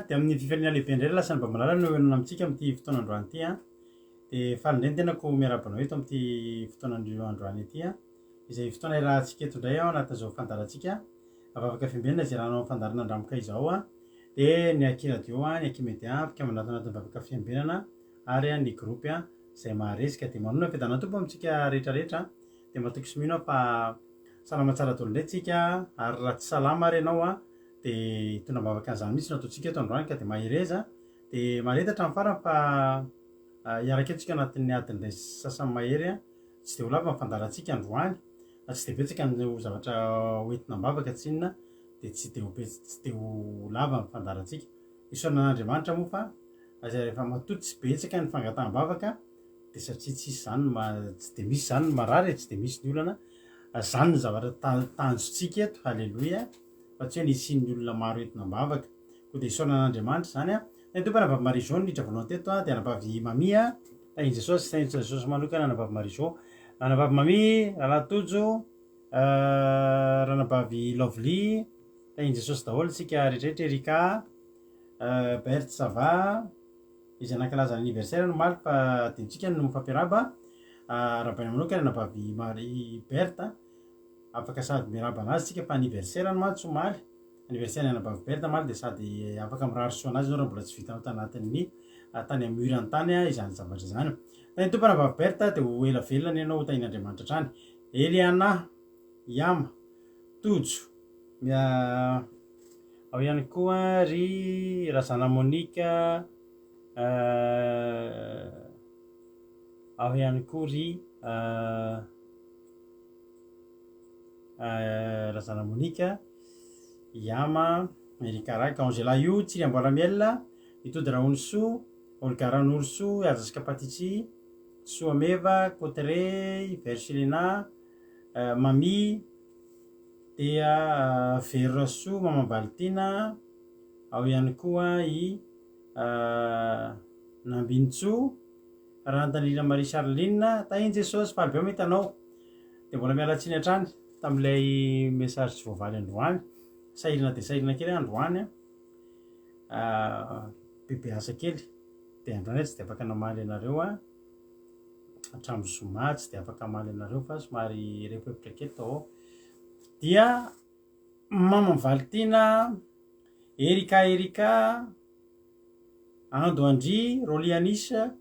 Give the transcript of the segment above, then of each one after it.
dia amin'ny fifaliana lehibe indray lasa ny mba malala no enona amintsika amin'ity fotoana androany ity dia faly indray ny tenako miarabana eto amin'ity fotoana androany ity izay fotoana irahantsika eto indray ao anatin'izao fandarantsika vavaka fiambinana izay rahanao fandarana andramoka izao dia ny akiradio ny akimedia mpikambana anatin'ny vavaka fiambinana ary ny gropy izay maharesika dia manona fiadana tompo amintsika rehetrarehetra dia matoky sy mino fa salama tsara tolo indray tsika ary raha tsy salama ary ianao dia tona bavaka an'izany mihitsy no ataontsika eto androany ka dia mahireza dia maharetatra amin'ny farany fa hiaraka etsika anatin'ny adin'ilay sasany mahery tsy dia ho lava mifandarantsika androany tsy dia betsaka no zavatra hoentina bavaka tsy inona dia tsy dia ho lava mifandarantsika isaona n'Andriamanitra moa fa izay rehefa matoty tsy betsaka ny fangataham-bavaka dia satria tsy dia misy zany ny marary tsy dia misy ny olana zany ny zavatra tanjontsika eto halleloia fa tsy hoe nisian'ny olona maro entina bavaka koa dia isaona n'Andriamanitra zany ny tompana anabavy Marie-Jo niditra voalohany teto dia anabavy Mamia tain'i Jesosy manokana anabavy Marie-Jo anabavy Mamia Ralatojo ranabavy Lovely tain'i Jesosy daholo tsika rehetrarehetra Erika Berthe Sava izay nankalaza anniversaire no maly fa dintsika no mifampiaraba rahabaina manokana anabavy Marie Berthe afaka sady miraba anazy tsika fa anniversaire no maly tsy maly anniversaire anabavy Berthe maly dia sady afaka mirary soa anazy raha mbola tsy vitanao tanatin'ny tany amin'ny murany tany izany zavatra izany ny tompana anabavy Berthe dia ho ela velona ianao tain'Andriamanitra hatrany Eliana Yama Tojo ao ihany koa ry Razana Monika ao ihany koa ry Razana Monika Yama Erikaraka Angela io Tsiry Amboaramiel Itody Raonso Olga Ranorso Azaska Patitsi Soameva Cotere Verselina Mami dia Verraso Mama Baltina ao ihany koa i Nambintso Rantanila Marie Charline tain'i Jesosy faly be mitanao dia mbola mialatsiny hatrany tamin'ilay message tsy voavaly androany sahirana dia sahirana kely androany bebe asa kely dia androany tsy dia afaka namaly ianareo hatramin'ny zoma tsy dia afaka maly ianareo fa somary repoepotra kely tao dia Mama Valtina Erika Ando Andry Rolianisa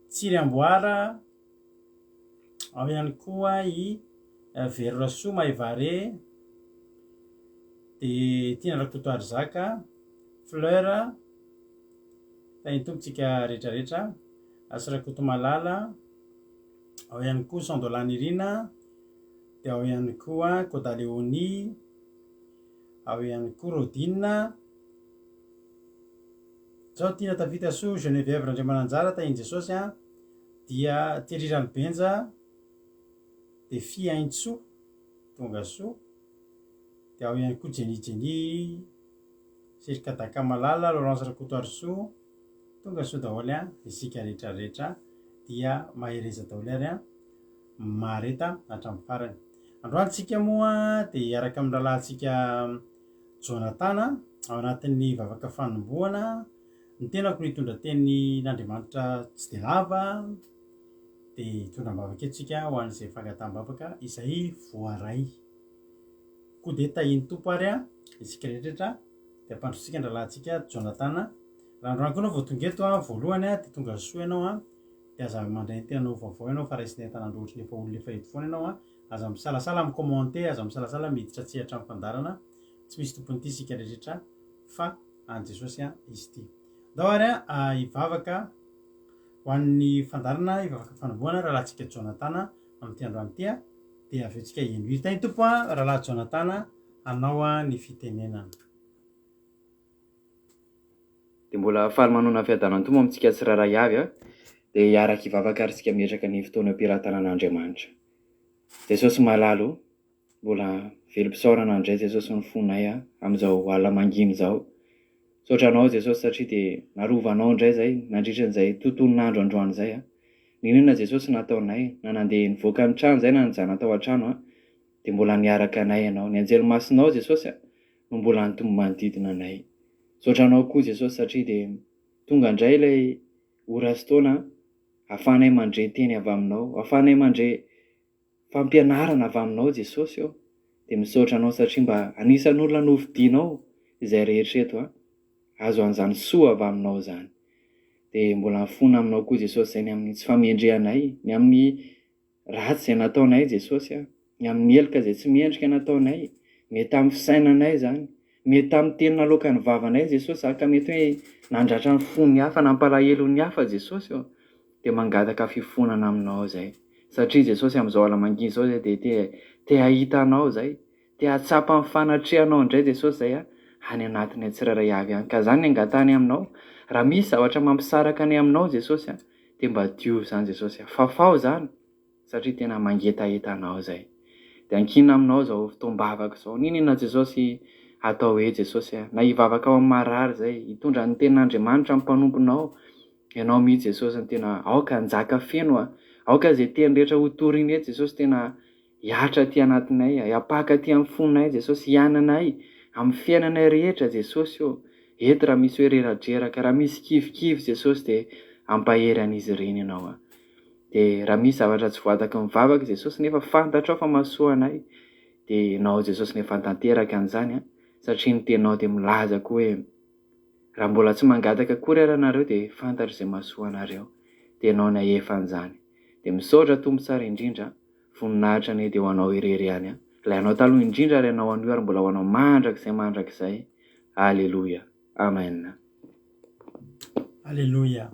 Tsiry Amboara ao ihany koa i Verraso Maivare dia Tina Rakotoary Zaka Fleur tain'ny tompontsika rehetrarehetra Asirakoto Malala ao ihany koa Sandolany Irina dia ao ihany koa Kodaleoni ao ihany koa Rodina zao Tina Tavita So Geneviève Randriamananjara tain'i Jesosy dia Thierry Ranobenja dia Fia Aintso tonga so dia ao ihany koa Jenny Serikadaka Malala Laurence Rakotoary So tonga so daholo isika rehetrarehetra dia mahereza daholo ary mareta hatramin'ny farany androantsika moa dia hiaraka amin'ny rahalantsika Jonathan ao anatin'ny vavaka fanombohana ny tenako nitondra tenin'Andriamanitra tsy dia lava dia hitondra bavaka etsika ho an'izay fangataham-bavaka izay voaray koa dia tahiny tompo ary isika rehetrarehetra dia ampandrotsika ny rahalantsika Jonathan raha androany koa anao vao tonga eto voalohany dia tonga soa ianao dia aza mandray ny tenanao vaovao ianao fa raisina entanandro ohatry efa olona efa eto foana ianao aza misalasala amin'ny commenté aza misalasala miditra tsehatra amin'ny fandarana tsy misy tompony ity isika rehetrarehetra fa an'i Jesosy izy ity dao ary hivavaka ho an'ny fandarana hivavaka fanombohana rahalantsika Jonathan amin'ity androany ity dia avy etsika hiaino tany tompo rahalahy Jonathan hanao ny fitenenana dia mbola faly manona fiadanany tompo amintsika tsiraray avy dia hiaraka hivavaka ary tsika mihetraka ny fotoana am-piarahatanan'Andriamanitra. Jesosy malalo mbola velom-pisaorana indray Jesosy ny fonay amin'izao alina mangina izao saotra anao Jesosy satria dia narovanao indray zay nandritra an'izay tontolon'andro androany izay ninona Jesosy nataonay na nandeha nivoaka ny trano izay na nijanona tao an-trano dia mbola niaraka anay ianao ny anjely masinao Jesosy no mbola nitombo manodidina anay Sotranao koa Jesosy satria dia tonga indray ilay ora sy taona ahafahanay mandre teny avy aminao, ahafahanay mandre fampianarana avy aminao Jesosy eo. Dia misaotra anao satria mba anisan'olona novidianao izay rehetra eto azo an'izany soa avy aminao zany. Dia mbola mifona aminao koa Jesosy izay ny amin'ny tsy famendrehanay, ny amin'ny ratsy izay nataonay Jesosy ny amin'ny helika izay tsy miendrika nataonay, mety amin'ny fisainanay zany, mety amin'ny teny naloaka ny vavanay Jesosy, ka mety hoe nandratra ny fon'ny hafa, nampalahelo ny hafa Jesosy dia mangataka fifonana aminao zay. Satria Jesosy amin'izao ala mangina izao zay dia te hahita anao zay, te hatsapa ny fanatrehanao indray Jesosy zay any anatin'ny tsirairay avy any. Ka zany ny angatany aminao, raha misy zavatra mampisaraka ny aminao Jesosy dia mba dio zany Jesosy, fafao zany satria tena mangetaheta anao zay. Dia ankinina aminao zao fotoam-bavaka zao, ninona Jesosy atao hoe Jesosy na hivavaka ao amin'ny marary zay, hitondra ny tenin'Andriamanitra amin'ny mpanomponao, ianao mihitsy Jesosy ny tena aoka njaka feno aoka izay teny rehetra ho toriny eto Jesosy tena hiatra aty anatinay, hiapaka aty amin'ny fonay Jesosy, hiananay amin'ny fiainanay rehetra Jesosy eto raha misy hoe reradraraka, raha misy kivikivy Jesosy dia ampahery an'izy ireny ianao dia raha misy zavatra tsy voataka mivavaka Jesosy nefa fantatrao fa mahasoa anay dia ianao Jesosy nefa tanteraka an'izany satria ny tenao dia milaza koa hoe raha mbola tsy mangataka akory ary anareo dia fantatra izay mahasoa anareo, dia ianao ny ahefa an'izany. Dia misaotra tompo tsara indrindra, voninahitra ny dia ho anao irery ihany ilay anao taloha indrindra ary ianao anio ary mbola ho anao mandrakizay. Alleluia, amen. Alleluia.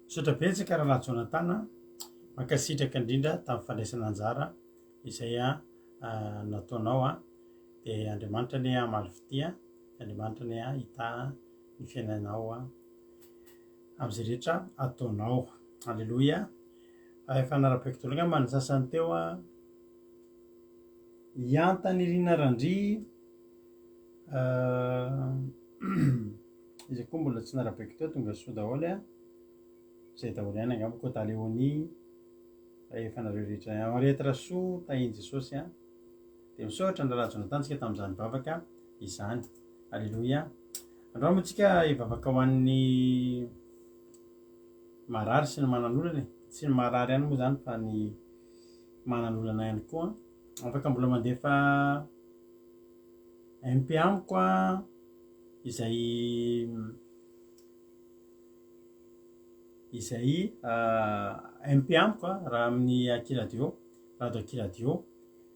Misaotra betsaka raha Jonathan, mankasitraka indrindra tamin'ny fandraisana anjara izay nataonao dia Andriamanitra ny hamaly fitia, Andriamanitra ny hita ny fiainanao amin'izay rehetra ataonao. Alleluia. Efa nara-peko tolonga mba ny sasany teo hiantany Rina Randry izy koa mbola tsy nara-peko teo tonga soa daholo izay daholo ihany angamba koa Taleoni efa nareo rehetra aretra soa tahiny Jesosy dia misaotra ny raharaha Jonathan tsika tamin'izany bavaka izany. Alleluia. Andreo moa hivavaka ho an'ny marary sy ny manan'olana, tsy ny marary ihany moa zany fa ny manan'olana ihany koa afaka mbola mandefa MP amiko izay MP amiko raha amin'ny Akiradio, radio Akiradio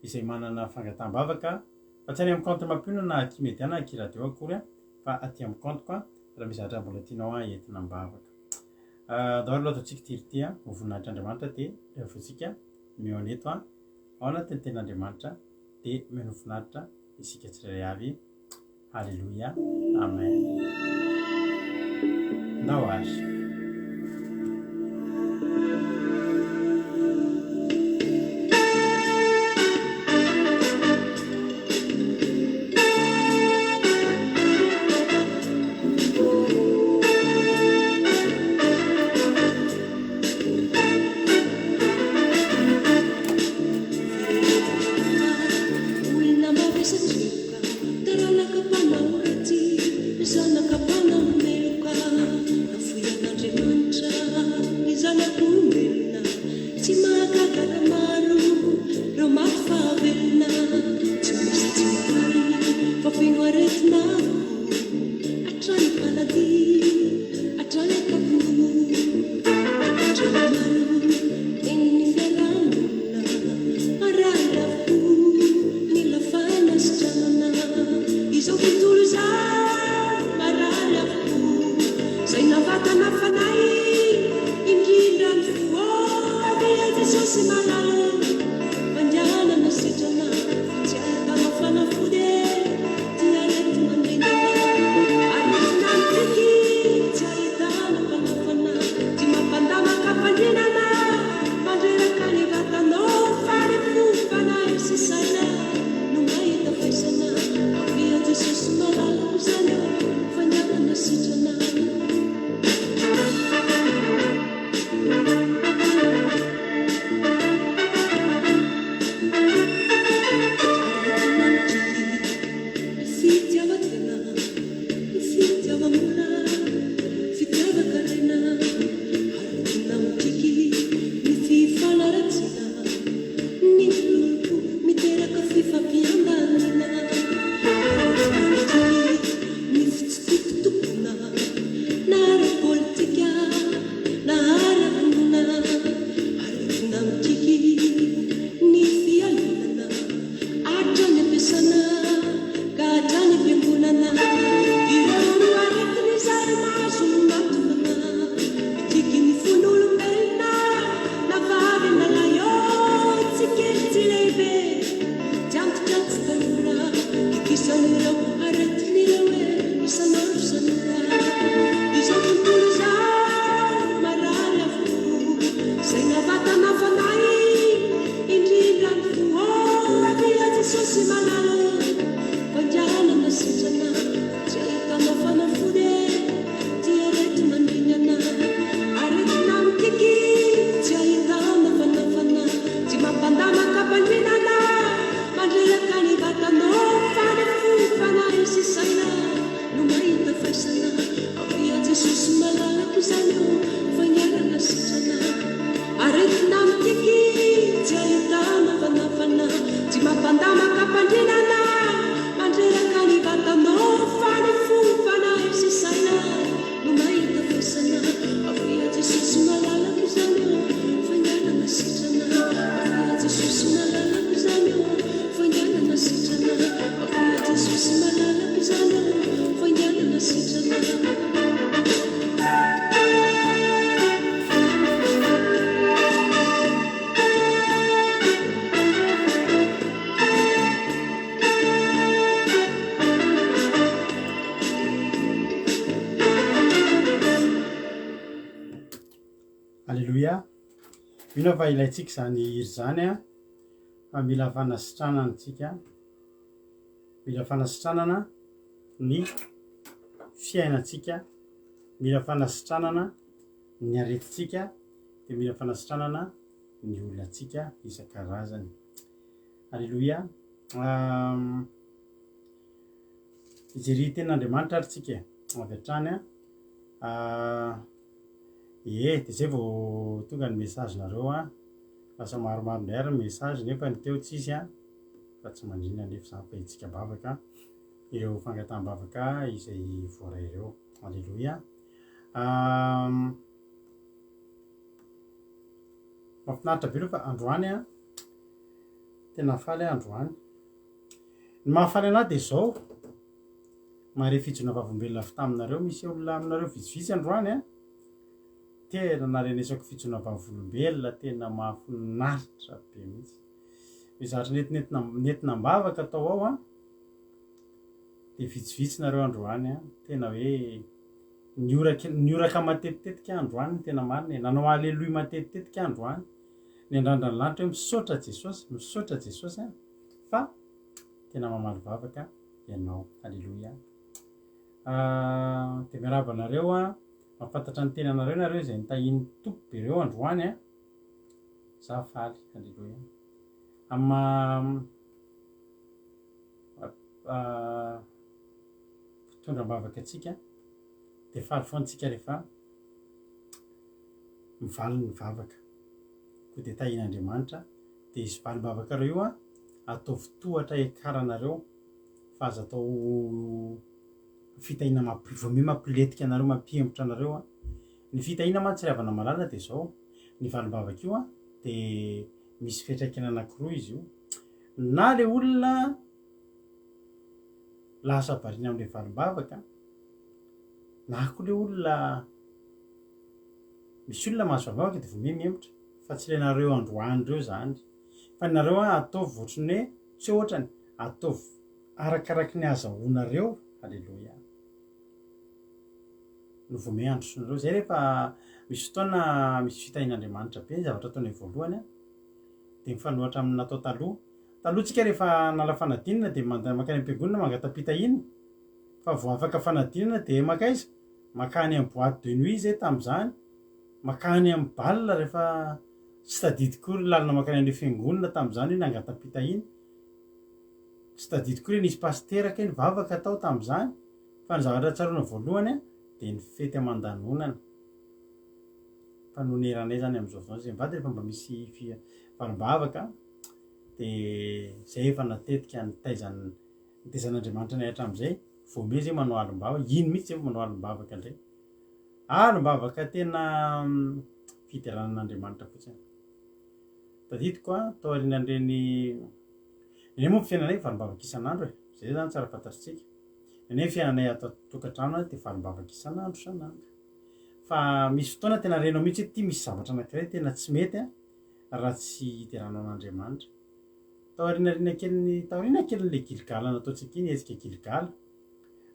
izay manana fangataham-bavaka fa tsy any amin'ny compte mampino na Kimédia na Akiradio akory fa aty amin'ny compte koa raha misy zavatra mbola tianao entina mibavaka. Daholo loha ataontsika tirity ho voninahitra Andriamanitra dia rehefatsika mioneto ao anatin'ny ten'Andriamanitra dia meno voninahitra isika tsirairay avy. Alleluia, amen. Ndao azy. Stop. mino fa ilayntsika zany iry zany a fa mila fanasitrananatsika mila fanasitranana ny fiainatsika mila fanasitranana ny aretitsika de mila fanasitranana ny olonatsika isan-karazany alleloia ijery ten'andriamanitra ary tsika avy hatrany a de zay vao tonga ny mesagenareo a lasa maromaro ndray ary mesage nefa ny teo tsisy a fa tsy mandrina nefa za paitsika bavaka ireo fangataham-bavaka izay voaray ireo alleloia mafinaritra be aloha fa androany a tena faly androany ny mahafaly anahy de zao mare fijona vavombelona avy taminareo misy olona aminareo vitsivitsy androany a tena narenesako fijona vavolombelona tena mahafinaritra be mihitsy mizatra nentina mbavaka atao ao a de vitsivitsy nareo androany a tena hoe nioraka matetitetika androany tena marina nanao aleloia matetitetika androany ny andrandra ny lanitra hoe misaotra jesosy a fa tena mamaly vavaka ianao alleloia de miaraba anareo a mafantatra ny tena anareo nareo zay nitahiny tompo be reo androany a za faly alleloia ama fitondram-bavaka atsika de faly foantsika rehefa mivaly ny vavaka ko de tahin'andriamanitra de izy valim-bavaka reo io a ataovy tohatra ekaranareo fa aza atao fitahina vome mampiletika anareo mampihemotra anareo a ny fitahina mantsiravana malala de zao ny valim-bavaka io a de misy fiatraikana anakiroa izy io na le olona lasa barina am'le valim-bavaka na ko le olona misy olona mahazo valim-bavaka de vome mihemotra fa tsy le nareo androany reo zany fa nareo a ataovy ohatrany hoe tsy ohatrany ataovy arakaraky ny azahoanareo alleloia no vome androsonareo zay rehefa misy fotoana misy fitahin'andriamanitra be ny zavatra ataony voalohany a de mifanohatra amin'ny natao taloha tsika rehefa nala fanadinana de makany am-piangonana mangatapitahina fa vo afaka fanadinana de makaiza makany amin'ny boîte de nuit zay tam'zany makany amin'ny balina rehefa tsy tadidiko ry lalina makany am'le fiangonana tam'zany hoe nangatapitahina tsy tadidiko ry nisy pasteraka iny vavaka atao tam'zany fa ny zavatra tsarona voalohany a de ny fety aman-danonana fanoneranay zany am'izao fotoana zay mivady rehefa mba misy valim-bavaka de zay efa natetika nitezan'andriamanitra nay hatram'izay vome zay manao alim-bavaka iny mihitsy zay manao alim-bavaka ndray alim-bavaka tena fideranan'andriamanitra fotsiny tadidiko a tao arinan'ireny eny moa fiainanay valim-bavaka isan'andro e zay zany tsara fantatritsika eny fiainanay atao tokantrano de valim-bavaka isan'andro fa misy fotoana tena renao mihitsy ty misy zavatra anakiray tena tsy mety a raha tsy iteranao an'andriamanitra taorina kelyn'le Gilgala nataotsika iny ezika Gilgala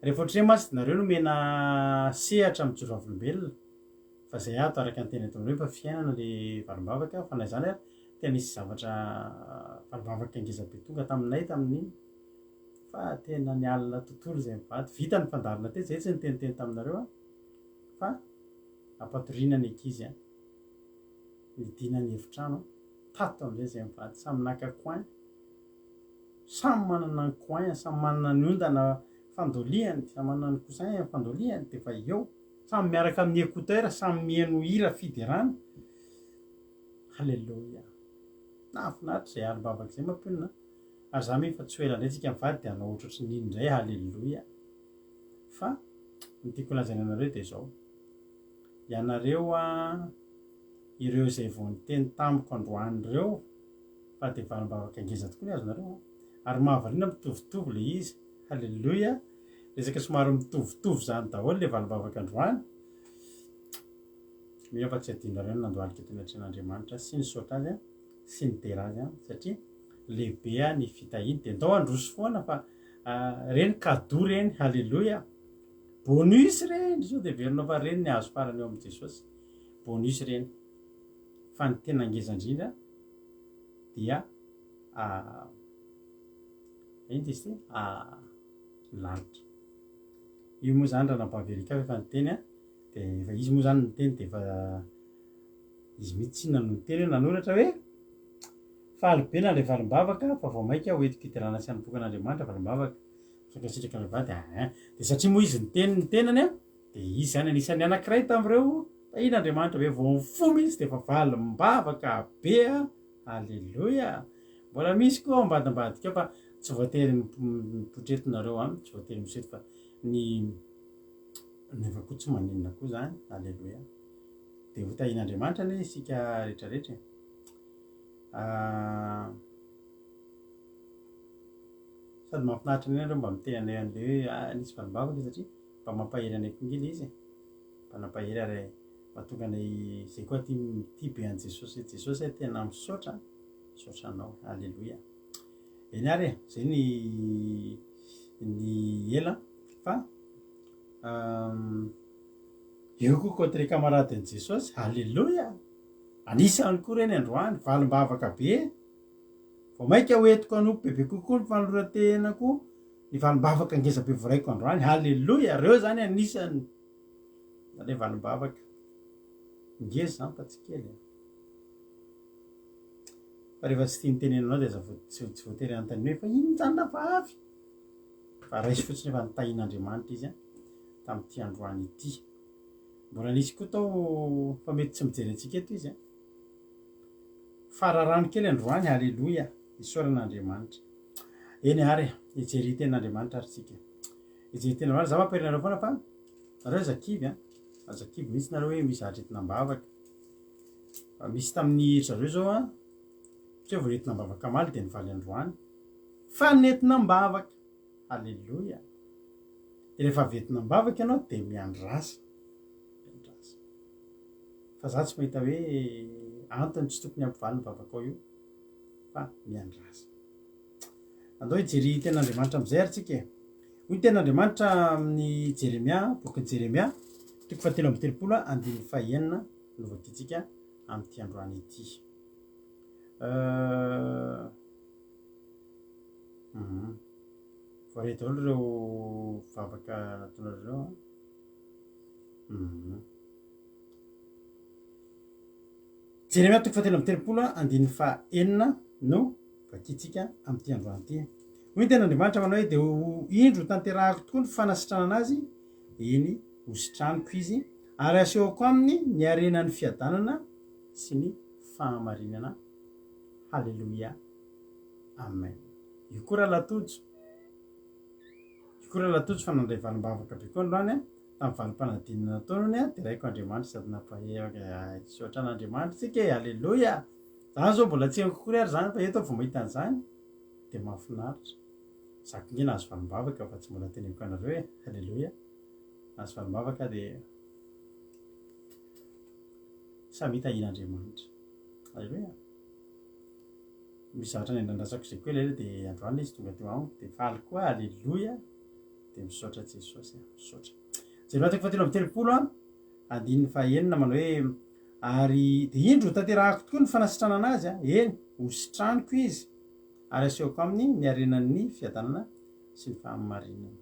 rehefa ohatry zay masy nareo no mena sehatra mijoro vavolombelona fa zay ato araka ny tena ataonareo fa fiainana le valim-bavaka fa na zany a tena nisy zavatra valim-bavaka angezabe tonga taminay tamin'iny fa tena ny alina tontolo zay mivady vita ny fandarina tety zay tsy niteniteny taminareo a fa ampatoriana ny ankizy a nidina ny hevitrano tato am'izay zay mivady samy naka coin samy manana ny coin samy manana ny ondana fandoliany samy manana ny coussin fandoliany de fa eo samy miaraka amin'ny écouteur samy mihaino hira fiderana halleloia nafinaritra zay alim-bavaka zay mampionina ary za mifa tsy hoela ndray tsika mivady de anao ohatrotry niny indray halleloia fa ny tiako lazaina anareo de zao ianareo a ireo zay vao niteny tamiko androany reo fa de valim-bavaka angeza tokoa ny azonareo ary mahavarina mitovitovy le izy halleloia resaka somary mitovitovy zany daholo le valim-bavaka androany mila fa tsy adinareo nandohalika teny atren'andriamanitra sy ny saotra azy a sy ny tera azy a satria lehibe a ny fitahiny de ndao androso foana fa reny kado reny halleloia bonus reny sao de verinao fa reny ny azo farany eo amin'i Jesosy bonus reny fa ny tena ngezandrindra dia iny izy ty lanitra io moa zany raha nampahaverika efa nyteny a de efa izy moa zany nyteny de efa izy mihitsy no nyteny hoe nanoratra hoe falibena le valimbavaka fa vao maika hoentiko iterana sy an'nybokan'andriamanitra valimbavaka misaokasitraka andrivady de satria moa izy ny tenany a de izy zany anisan'ny anankiray tam'ireo tahin'andriamanitra hoe vao mifomy izy de efa valimbavaka be a alleloia mbola misy koa ambadimbadika fa tsy voatery mipotretinareo any tsy voatery misety fa ny efa koa tsy maninona koa zany alleloia de ho tahin'andriamanitra ne isika rehetrarehetra sady mampinaritra ny andreo mba mitenanay an'le hoe nisy valimbavaka satria mba mampahery anay kongely izy mba nampahery ary mahatonga anay zay koa ty be an' jesosy tena misaotra anao alleloia eny ary zay ny ela fa eo koa contre camarade n' jesosy alleloia anisany koa reny androany valimbavaka be vao maika hoentiko anompo bebe kokoa ny fanolorantenako ny valimbavaka ngeza be voraiko androany alleloia reo zany anisany zale valimbavaka ngeza zany fa tsy kely fa rehefa tsy tia nytenenanao de tsy voatery anontany hoe fa ino mijanona fa avy fa raisy fotsiny efa nitahin'andriamanitra izy a tamin'ity androany ity mbola nisy koa tao fa mety tsy mijery antsika eto izy a fararano kely androany alleloia isoran'andriamanitra eny ary ijery ten'andriamanitra ary tsika ijery ten'andriamanitra za mamperinareo foana fa nareo zakivy zakivy mihitsy nareo hoe misy aretinambavaka fa misy tamin'ny zareo zao a satria voaretinambavaka maly de nivaly androany fa netinambavaka alleloia de rehefa vetinambavaka ianao de miandrasa fa za tsy mahita hoe antony tsy tokony ampivaly nybavaka ao io fa miandrasa andao hijery ten'andriamanitra am'izay ary tsika hoy ten'andriamanitra amin'ny jeremia bokyny jeremia toko 7:36 no voakitsika am'ty androany ity voare daholo reo vavaka nataonareo jeremia toko 7:36 no vakitsika am'ty androany ity hoy ten'andriamanitra manao hoe de indro tanterahako tokoa ny fanasitrana anazy eny hositraniko izy ary asehoko aminy ny arenany fiadanana sy ny fahamarinana halleloia amen io koa raha latojo fa nandray valimbavaka be koa androany a tamin'ny valim-panadinina nataonany a de raiko andriamanitra sady nampahevaka isoatran'andriamanitra tsika alleloia zany zao mbola tsy haiko kokory ary zany fa eto vao mahita an'izany de mahafinaritra zako nge nahazo valimbavaka fa tsy mbola teneko anareo hoe alleloia nahazo valimbavaka de samy hitahin'andriamanitra alleloia misy zavatra ny andrandrasako zay koa lera de androany izy tonga teo amiko de faly koa alleloia de misaotra jesosy misaotra jeremia toko 7:36 manao hoe ary de indro tanterahako tokoa ny fanasitrana anazy a eny hositraniko izy ary asehoko aminy ny arenan'ny fiadanana sy ny fahamarinana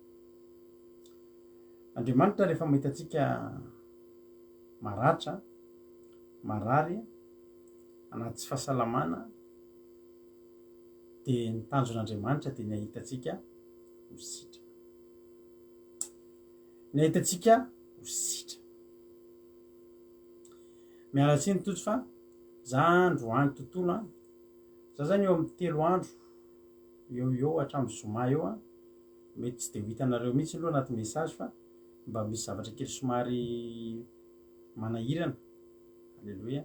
andriamanitra rehefa mahitatsika maratra marary anaty tsy fahasalamana de ny tanjon'andriamanitra de ny ahitatsika hositra ny ahitatsika hositra mialatsiny tojo fa za androany tontolo a za zany eo amin'ny 3 andro eo hatramin'ny zoma eo a mety tsy de ho hitanareo mihitsy aloha anaty message fa mba misy zavatra kely somary manahirana alleloia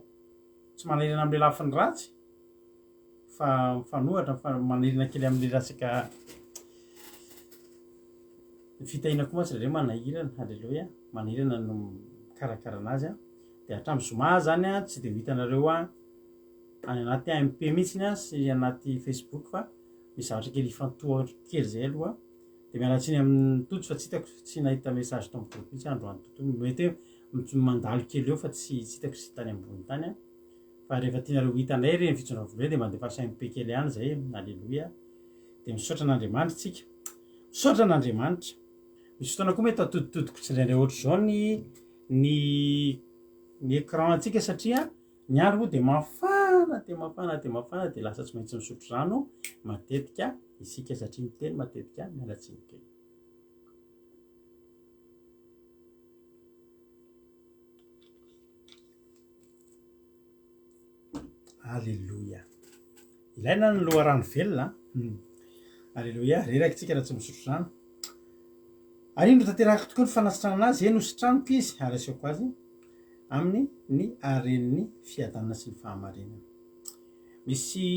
tsy manahirana am'le lafiny ratsy fa mifanohatra manahirana kely am'le rasaka ny fitahina koa moatsy rare manahirana alleloia manahirana no karakara anazy a de hatramin'ny zoma zany a tsy de ho hitanareo a any anaty amp mihitsiny a sy anaty facebook fa misy zavatra kely ifantoha kely zay aloha de mialatsiny amin'ny tojo fa tsy hitako tsy nahita message to am'groupe mihitsy androany tontolo mety hoe mandalo kely eo fa tsy hitako sy tany ambony tany a fa rehefa tianareo hitanay reny fitsona volo de mandefa sainpekely any zay alleloia de misaotra an'andriamanitra tsika misaotra an'andriamanitra misy fotoana koa mety atoditodiko tsindraindray ohatry zao ny écran antsika satria ny andro moa de mafana de lasa tsy maintsy misotro rano matetika isika satria miteny matetika mialatsinika. Alleloia ilaina ny loha rano velona alleloia reraky tsika raha tsy misotro rano ary indro tanterahako tokoa ny fanasitrana anazy eny hositraniko izy ary asiako azy amin'ny ny areniny fiadanana sy ny fahamarinana misy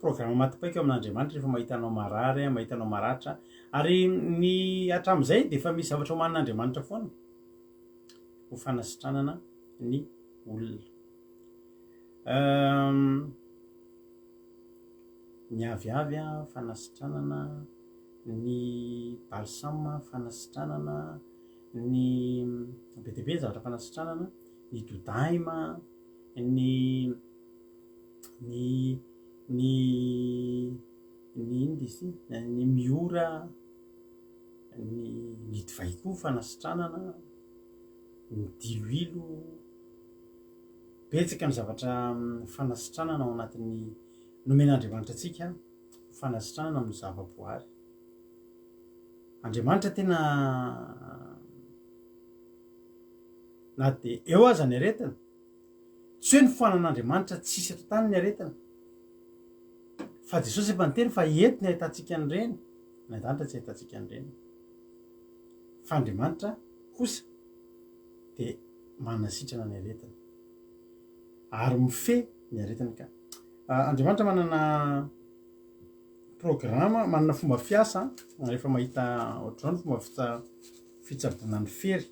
programme matipaika eo amin'andriamanitra rehefa mahitanao marary mahitanao maratra ary ny hatram'izay de efa misy zavatra homanin'andriamanitra foana ho fanasitranana ny olona ny aviavy fanasitranana ny balsame fanasitranana ny betibe zavatra fanasitranana ny dodaima ny ino izy ny miora ny divay koa fanasitranana ny diloilo betsaka ny zavatra fanasitranana ao anatin'ny nomen'andriamanitra atsika fanasitranana amin'ny zavaboary andriamanitra tena na de eo aza ny aretina tsy hoe ny foanan'andriamanitra tsisy ato tany ny aretina fa jesosy efa nyteny fa eti ny ahitantsika an'ireny ny an-danitra tsy ahitantsika an'ireny fa andriamanitra kosa de manana sitrana ny aretina ary mife ny aretina ka andriamanitra manana programma manana fomba fiasa rehefa mahita ohatr'izao ny fomba fitsabona ny fery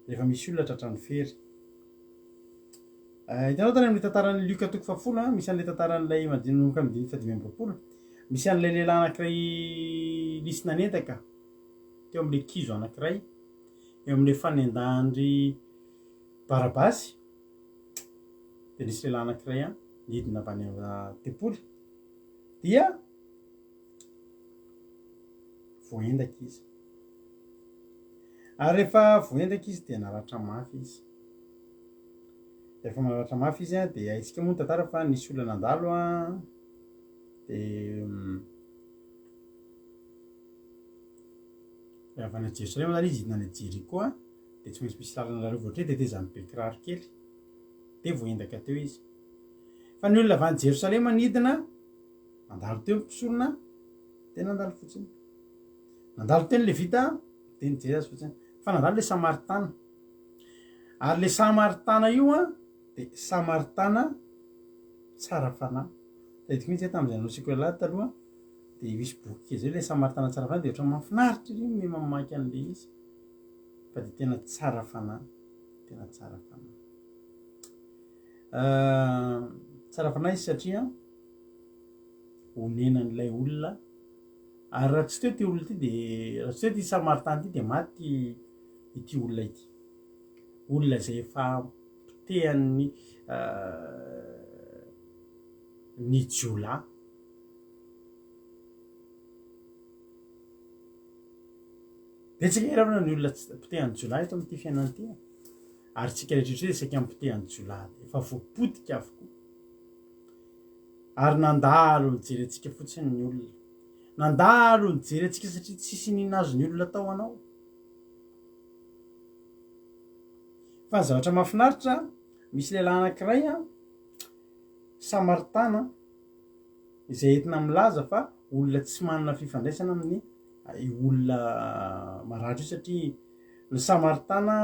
rehefa misy olona tratra ny fery hitanao tany amin'ny tantaran'ny Luka 10 misy an'ilay tantaran'ilay majinonoka amin'ny 5 misy an'ilay lehilahy anankiray lisy nanentaka teo amin'ilay kizo anankiray eo amin'ilay fanendandry Barabasy de nisy lehilahy anankiray nidina avy any tempoly dia voendaka izy ary rehefa voendaka izy de naratra mafy izy rehefa naratra mafy izy de aitsika moa ny tantara fa nisy olona nandalo de avy any Jerosalema zany izy hidina any Jeriko de tsy maintsy misy lalana lalova ohatry de tezany be kiraro kely de voendaka teo izy fa ny olona avy any Jerosalema nidina nandalo teo mpisolona de nandalo fotsiny nandalo teny levita de nijery azy fotsiny fa nandalo le samaritana ary le samaritana io de samaritana tsara fanahy itako mihitsy tamin'izay nanosiko lalady taloha de misy boky kely zay le samaritana tsara fanahy de ohatran'ny mahafinaritra iry me mamaky an'le izy fa de tena tsara fanahy tsara fanahy izy satria honenan'ilay olona ary raha tsy teo ty olona ty de raha tsy teo ty samaritana ty de maty ity olona ity olona zay efa pitehan'ny ny jiola betsaka iravana ny olona pitehan'ny jiola eto amin'ity fiainana ty ary tsika rehetrarehetra de saika pitehan'ny jiola efa voapotika avokoa ary nandalo nijery atsika fotsiny ny olona nandalo nijery atsika satria tsisy ninazo ny olona tao anao fa ny zavatra mahafinaritra misy lehilahy anankiray samaritana izay entina milaza fa olona tsy manana fifandraisana amin'ny olona maratra io satria ny samaritana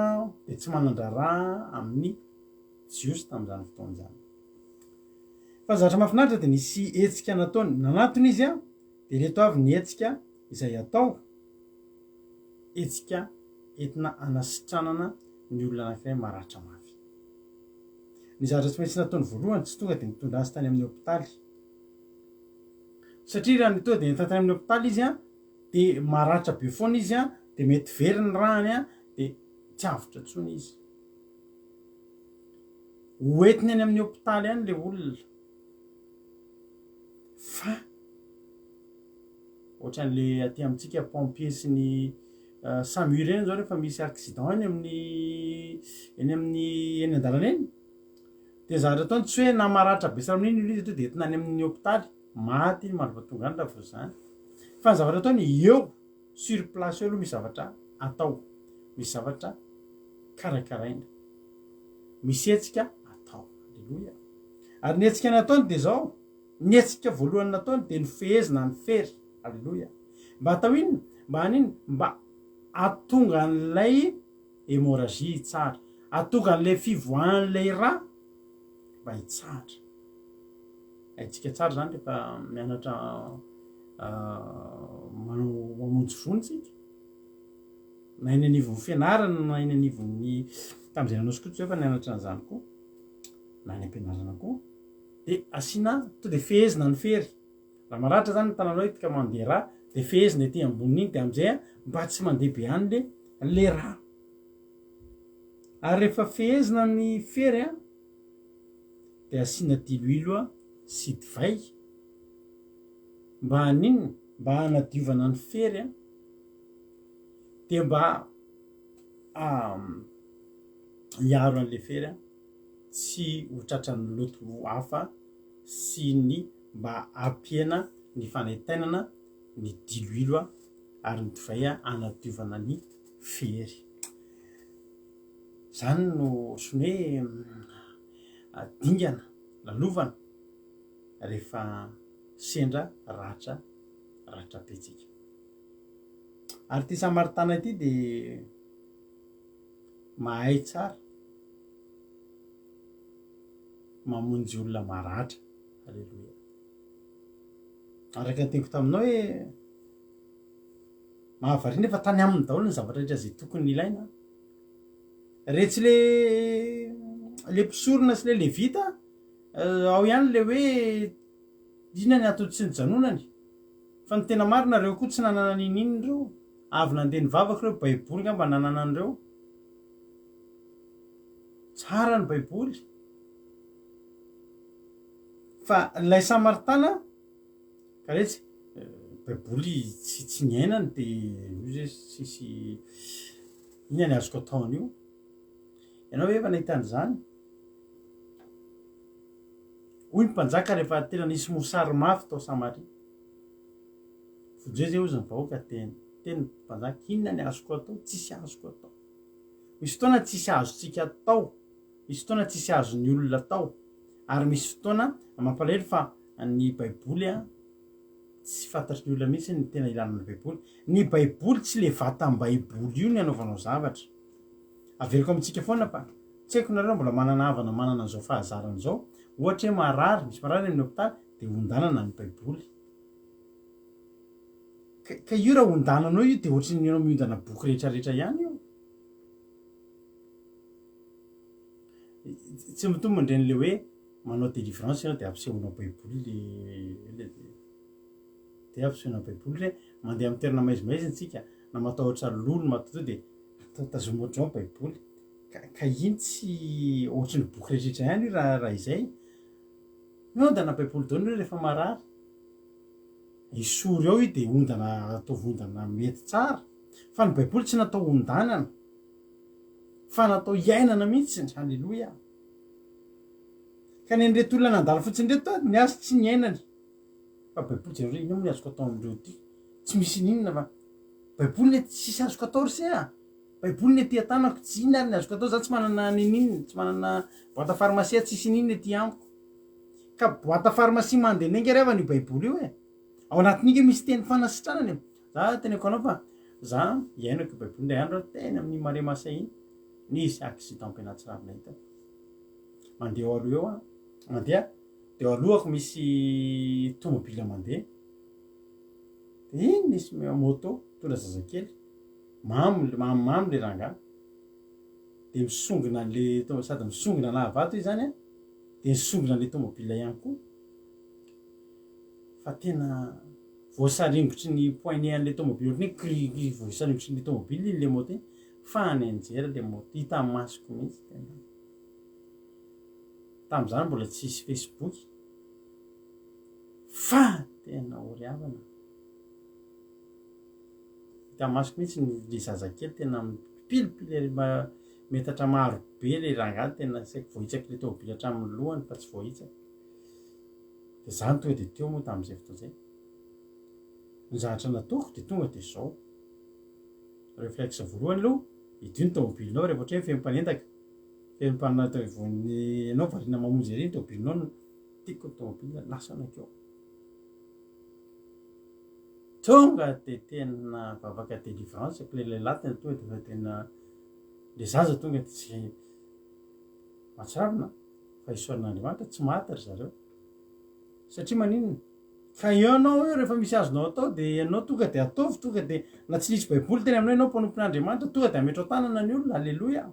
de tsy manandraraha amin'ny jiosy tamin'izany fotoan'izany fa ny zavatra mahafinaritra de nisy hetsika nataony nanatony izy de reto avy ny hetsika izay atao hetsika entina anasitranana ny olona anankiray maratra mafy ny zavatra tsy maintsy nataony voalohany tsy tonga de nitondra azy tany amin'ny hôpitaly satria raha nytonga de nitantany amin'ny hôpitaly izy de maratra be foana izy de mety very ny rahany de tsy avotra tsony izy hoentiny any amin'ny hôpitaly any le olona fa ohatran'le aty amintsika pompier sy ny SAMU reny zao rehefa misy accident eny amin'ny an-dalana eny de zahatra ataony tsy hoe namaratra be sara amin'iny izy to de entina any amin'ny hôpitaly maty marovatonga any lavo zany fa ny zavatra ataony eo sur place eo aloha misy zavatra atao, misy zavatra karakaraina, misy hetsika atao. Alleloia. Ary ny hetsika nataony de zao, ny hetsika voalohany nataony de ny fehezina ny fery. Alleloia. Mba atao inona? Mba hanino? Mba atonga an'ilay hémorragie tsara, atonga an'ilay fivoahan'ilay raha mba hitsara. Aitsika tsara zany rehefa mianatra mamonjy vonitsika na eny anivon'ny fianarana na eny anivon'ny tam'izay nanao skoto zay fa nianatra an'izany koa na any am-pianarana koa de asiana to de fehezina ny fery. Raha maratra zany ny tananao itika mandeha raha de fehezina ety amboniny de am'izay mba tsy mandeha be any le raha. Ary rehefa fehezina ny fery de asiana diloilo sy divay mba haninona? Mba hanadiovana ny fery de mba hiaro an'le fery tsy ho tratran'ny loto hafa sy ny mba ampiana ny fanaitainana ny diloilo ary ny divay hanadiovana ny fery. Zany no sony hoe dingana lalovana rehefa sendra ratra betsika. Ary ty Samaritana ity de mahay tsara mamonjy olona maratra. Alleloia. Araka nyteniko taminao hoe mahavariana efa tany aminy daholo ny zavatra rehetra zay tokony ilaina. Retsy le mpisorona sy le levita ao ihany le hoe ina ny atody sy ny janonany fa ny tena marina reo koa tsy nanana nininy reo avy nandeha nivavaka reo baiboly ngamba nanana an'ireo. Tsara ny baiboly fa lay Samaritana ka retsy baiboly tsy niainany de io zay sisy ina ny azoko ataon'io. Ianao efa nahita an'izany hoy ny mpanjaka rehefa tena nisy mosary mafy tao Samaria. Fojeo zay ozy ny vahoaka teny mpanjaka inona ny azoko atao? Tsisy azoko atao. Misy fotoana tsisy azotsika atao, misy fotoana tsisy azon'ny olona atao, ary misy fotoana mampalahelo fa ny baiboly tsy fantatry ny olona mihitsy ny tena ilana ny baiboly. Ny baiboly tsy le vatam-baiboly io ny anaovanao zavatra. Averiko amintsika foana fa tsy haiko nareo mbola manana havana manana an'izao fahazarana zao. Ohatra hoe marary, misy marary amin'ny hôpitaly de hondanana ny baiboly. Ka io raha hondananao io de ohatry ny ianao miondana boky rehetrarehetra ihany io. Tsy mitombo ndren'le hoe manao délivrance ianao de ampisehonao baiboly de ampisehonao baiboly re mandeha amin'ny toerana maizimaizy tsika na matahotra lolo matoto de tazomy ohatrao baiboly. Ka iny tsy ohatry ny boky rehetrarehetra ihany io raha izay. Miondana baiboly daholo reo rehefa marary. Isory ao io de ondana ataovy ondana mety tsara fa ny baiboly tsy natao hondanana fa natao iainana mihitsy. Halleloia. Ka ny an'ireto olona nandalo fotsiny reto ny azy tsy niainany fa baiboly jereo ino ny azoko atao amin'ireo ty tsy misy ninona fa baiboly ny tsisy azoko atao ry se baiboly ny ety an-tanako tsy inona ary ny azoko atao. Za tsy manana ninina, tsy manana boîte pharmacie tsisy ninona ety amiko. Ka boîte pharmacie mandenengy reva ny baiboly io ao anatin'iny misy teny fanasitranany. Za teneko anao fa za iainako baiboly ndray andro teny amin'ny mare masa iny nisy accident ampianatsy ravina hitako mandeha ao aloha eo mandeha de alohako misy tomobila mandeha de iny nisy moto tondra zazakely mamy le rangahy de misongona an'le sady misongona lahavato izy zany de misongona an'le tomobila ihany koa fa tena voasaringotry ny poignet an'le tomobily ohatrany voasaringotry ny tomobily iny le moto iny fa ny anjera le moto hita masoko mihitsy tena. tam'izany mbola tsisy Facebook fa tena oriavana tamasiko mihitsy le zazakely tena pilipily metatra maro be le rangahy tena saiko voahitsaka le tômobily hatramin'ny lohany fa tsy voahitsaka de zany tonga de teo moa tam'izay fotoan'izay ny zavatra nataoko de tonga de zao réflexe voalohany aloha idio ny tômobilinao rehefa ohatra hoe fempanentaka fempanatao vony anao varina mamonjy ery ny tômobilinao no tiako ny tômobily lasanakeo tonga de tena vavaka délivrance ko le lehilahy tena tonga de fa tena le zaza tonga de tsy mahatsiravina fa isoan'Andriamanitra tsy maty ry zareo satria maninona ka eo anao eo rehefa misy azonao atao de ianao tonga de ataovy tonga de na tsy nisy baiboly teny aminao ianao mpanompon'Andriamanitra tonga de ametrao tanana ny olona alleloia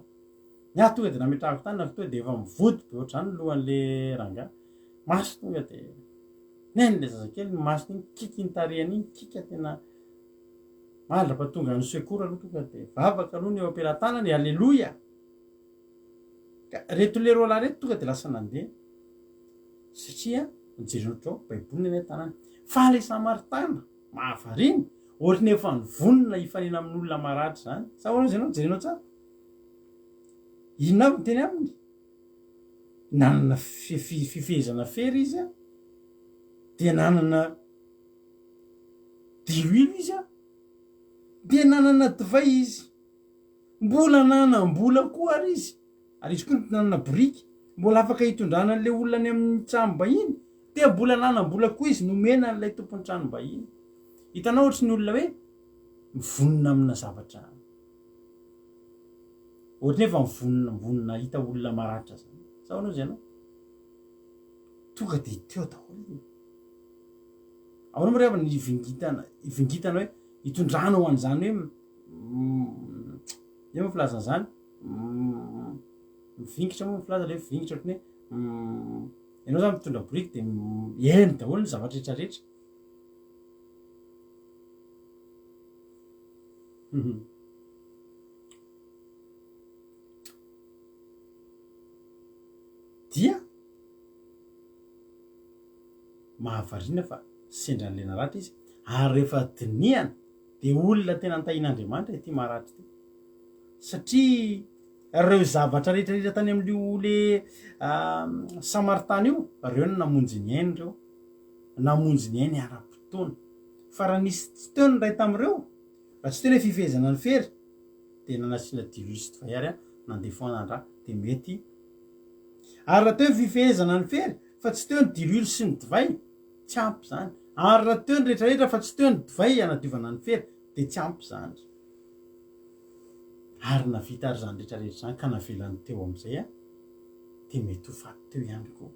ny ahy tonga de nametrahako tanana tonga de efa mivody be ohatrany lohan'le rangahy maso tonga de neny le zazakely ny masony iny kiky ny tarehany iny kika tena mandra-pahatonga ny secours aloha tonga de vavaka aloha ny eo ampelantanany alleloia ka reto le roa lahy reto tonga de lasa nandeha satria mijery baiboly ny tanany fa le Samaritana mahavariny ohatrany efa nivonona hifanena amin'olona maratra zany sa hoana zay anao jerenao tsara inona avy ny teny aminy nanana fifehezana fery izy a de nanana dihuile izy a de nanana divay izy mbola nanam-bola koa ary izy ary izy koa nanana boriky mbola afaka hitondrana an'le olona any amin'ny tranom-bahiny de mbola nanam-bola koa izy nomena n'ilay tompony tranom-bahiny hitanao ohatry ny olona hoe mivonona amina zavatra ohatry ny efa mivonona hita olona maratra zany sa hoanao zay anao tonga de teo daholo ao anao marevana ivingitana hoe hitondrana ho an'izany hoe e moa filazana zany mivingitra moa mifilaza le vingitra ohatry ny hoe ianao zany mitondra boriky de eny daholo ny zavatra rehetrarehetra dia mahavarina fa sendran'le naratra izy ary rehefa diniana de olona tena ntahin'Andriamanitra ity maratra ty satria reo zavatra rehetrarehetra tany amin'io le Samaritana io reo no namonjy ny ainy reo namonjy ny ainy ara-potoana fa raha nisy tsy teo ny ray tam'ireo raha tsy teo hoe fifehezana ny fery de nanasiana dihuile sy divay ary a nandeha foanandra de mety ary raha teo fifehezana ny fery fa tsy teo ny dihuile sy ny divay tsy ampy zany ary raha teo ny rehetrarehetra fa tsy teo ny divay anadiovana ny fery de tsy ampy zany ary navita ary zany rehetrarehetra zany ka navelany teo am'izay a de mety ho faty teo ihany koa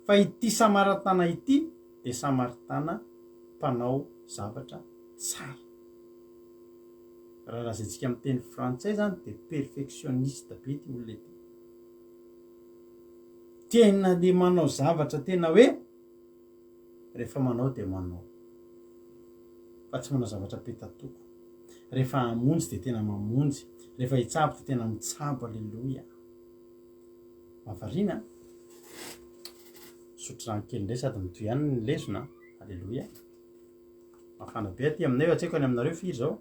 fa ity Samaritana ity de Samaritana mpanao zavatra tsara raha lazaintsika amin'ny teny frantsay zany de perfectionniste be ty olona ity tena le manao zavatra tena hoe rehefa manao de manao fa tsy manao zavatra petatoko rehefa hamonjy de tena mamonjy rehefa hitsabo de tena mitsabo alleloia mahavariana sotro rano kely indray sady mitoy ihany ny lesona alleloia mafana be aty aminay fa tsy haiko any aminareo firy zao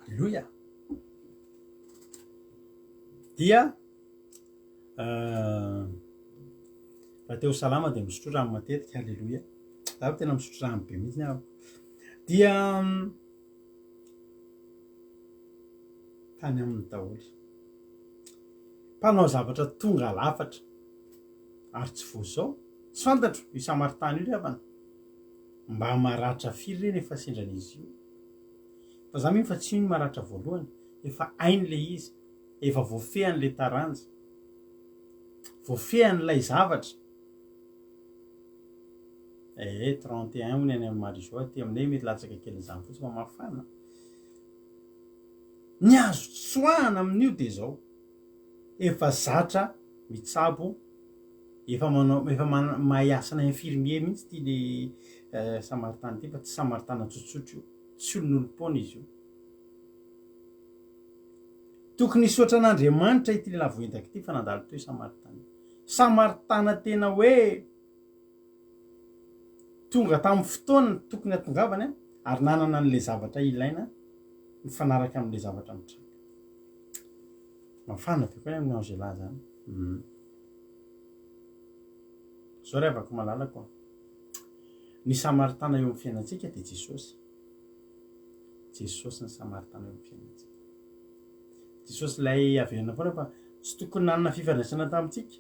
alleloia dia raha teo salama de misotro rano matetika alleloia za tena misotro rano be mihitsy ny ahako dia tany amin'ny daholy mpanao zavatra tonga lafatra ary tsy vo zao tsy fantatro io Samaritana io rehavana mba maratra firy reny efa sendran'izy io fa za mino fa tsy ino maratra voalohany efa ainy le izy efa voafehan'le taranja voafehan'lay zavatra 31 hony any amin'ny Marizao aty aminay mety latsaka kely zany fotsy fa mafana ny azo tsoahana amin'io de zao efa zatra mitsabo efa mahay asana infirmier mihitsy ty le Samaritana ty fa tsy Samaritana tsotsotro io tsy olon'olom-pona izy io tokony isotra an'Andriamanitra ity lehilahy voentaka ity fa nandalo teo Samaritana. Samaritana tena hoe tonga tamin'ny fotoana tokony hatongavany ary nanana an'ilay zavatra ilaina mifanaraka amin'ilay zavatra mitranga. Mafana be koa amin'ny an'izay lahy zany. Zao ry avako malala koa. Ny Samaritana eo amin'ny fiainantsika dia Jesosy. Jesosy ny Samaritana eo amin'ny fiainantsika. Jesosy ilay averina foana fa tsy tokony nanana fifandraisana tamintsika.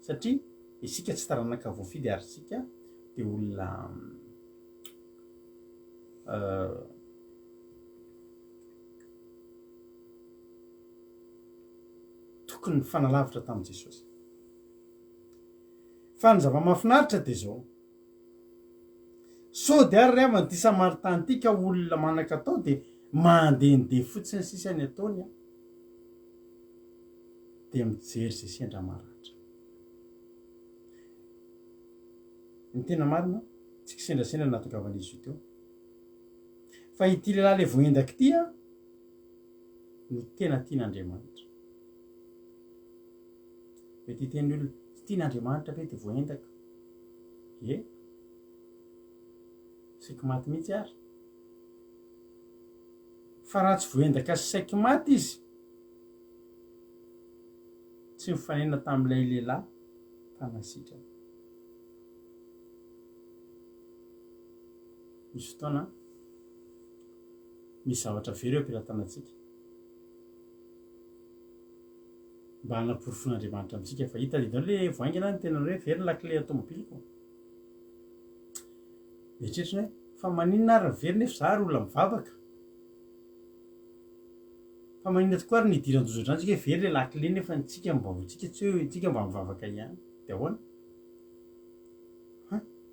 Satria isika tsy taranaka voafidy ary isika dia olona tokony mifanalavitra tamin'i Jesosy. Fa ny zava-mahafinaritra dia zao. Sao dia ary ry havana ity Samaritana ity ka olona manan-katao dia mandehandeha fotsiny sisa ny ataony dia mijery izay sendra maratra. Ny tena marina tsy kisendrasendra nahatongavana izy io teo. Fa ity lehilahy ilay voendaka ity no tena tian'Andriamanitra. Mety hiteny olona tian'Andriamanitra ve dia voendaka? Saika maty mihitsy ary. Fa raha tsy voendaka sy saika maty izy, tsy mifanena tamin'ilay lehilahy mpanasitrana. Misy fotoana misy zavatra very eo am-pelatanantsika mba hanaporofon'Andriamanitra amintsika. Fa hita lidao le voaingana ny tena hoe very ny lakile automobiliko. Mieritreritra hoe fa maninona ary very nefa za ary olona mivavaka. Fa maninona tokoa ary nidiran-dozo ohatrantsika hoe very le lakile nefa ntsika mibavotsika tsy hoe tsika mba mivavaka ihany. Dia ahoana?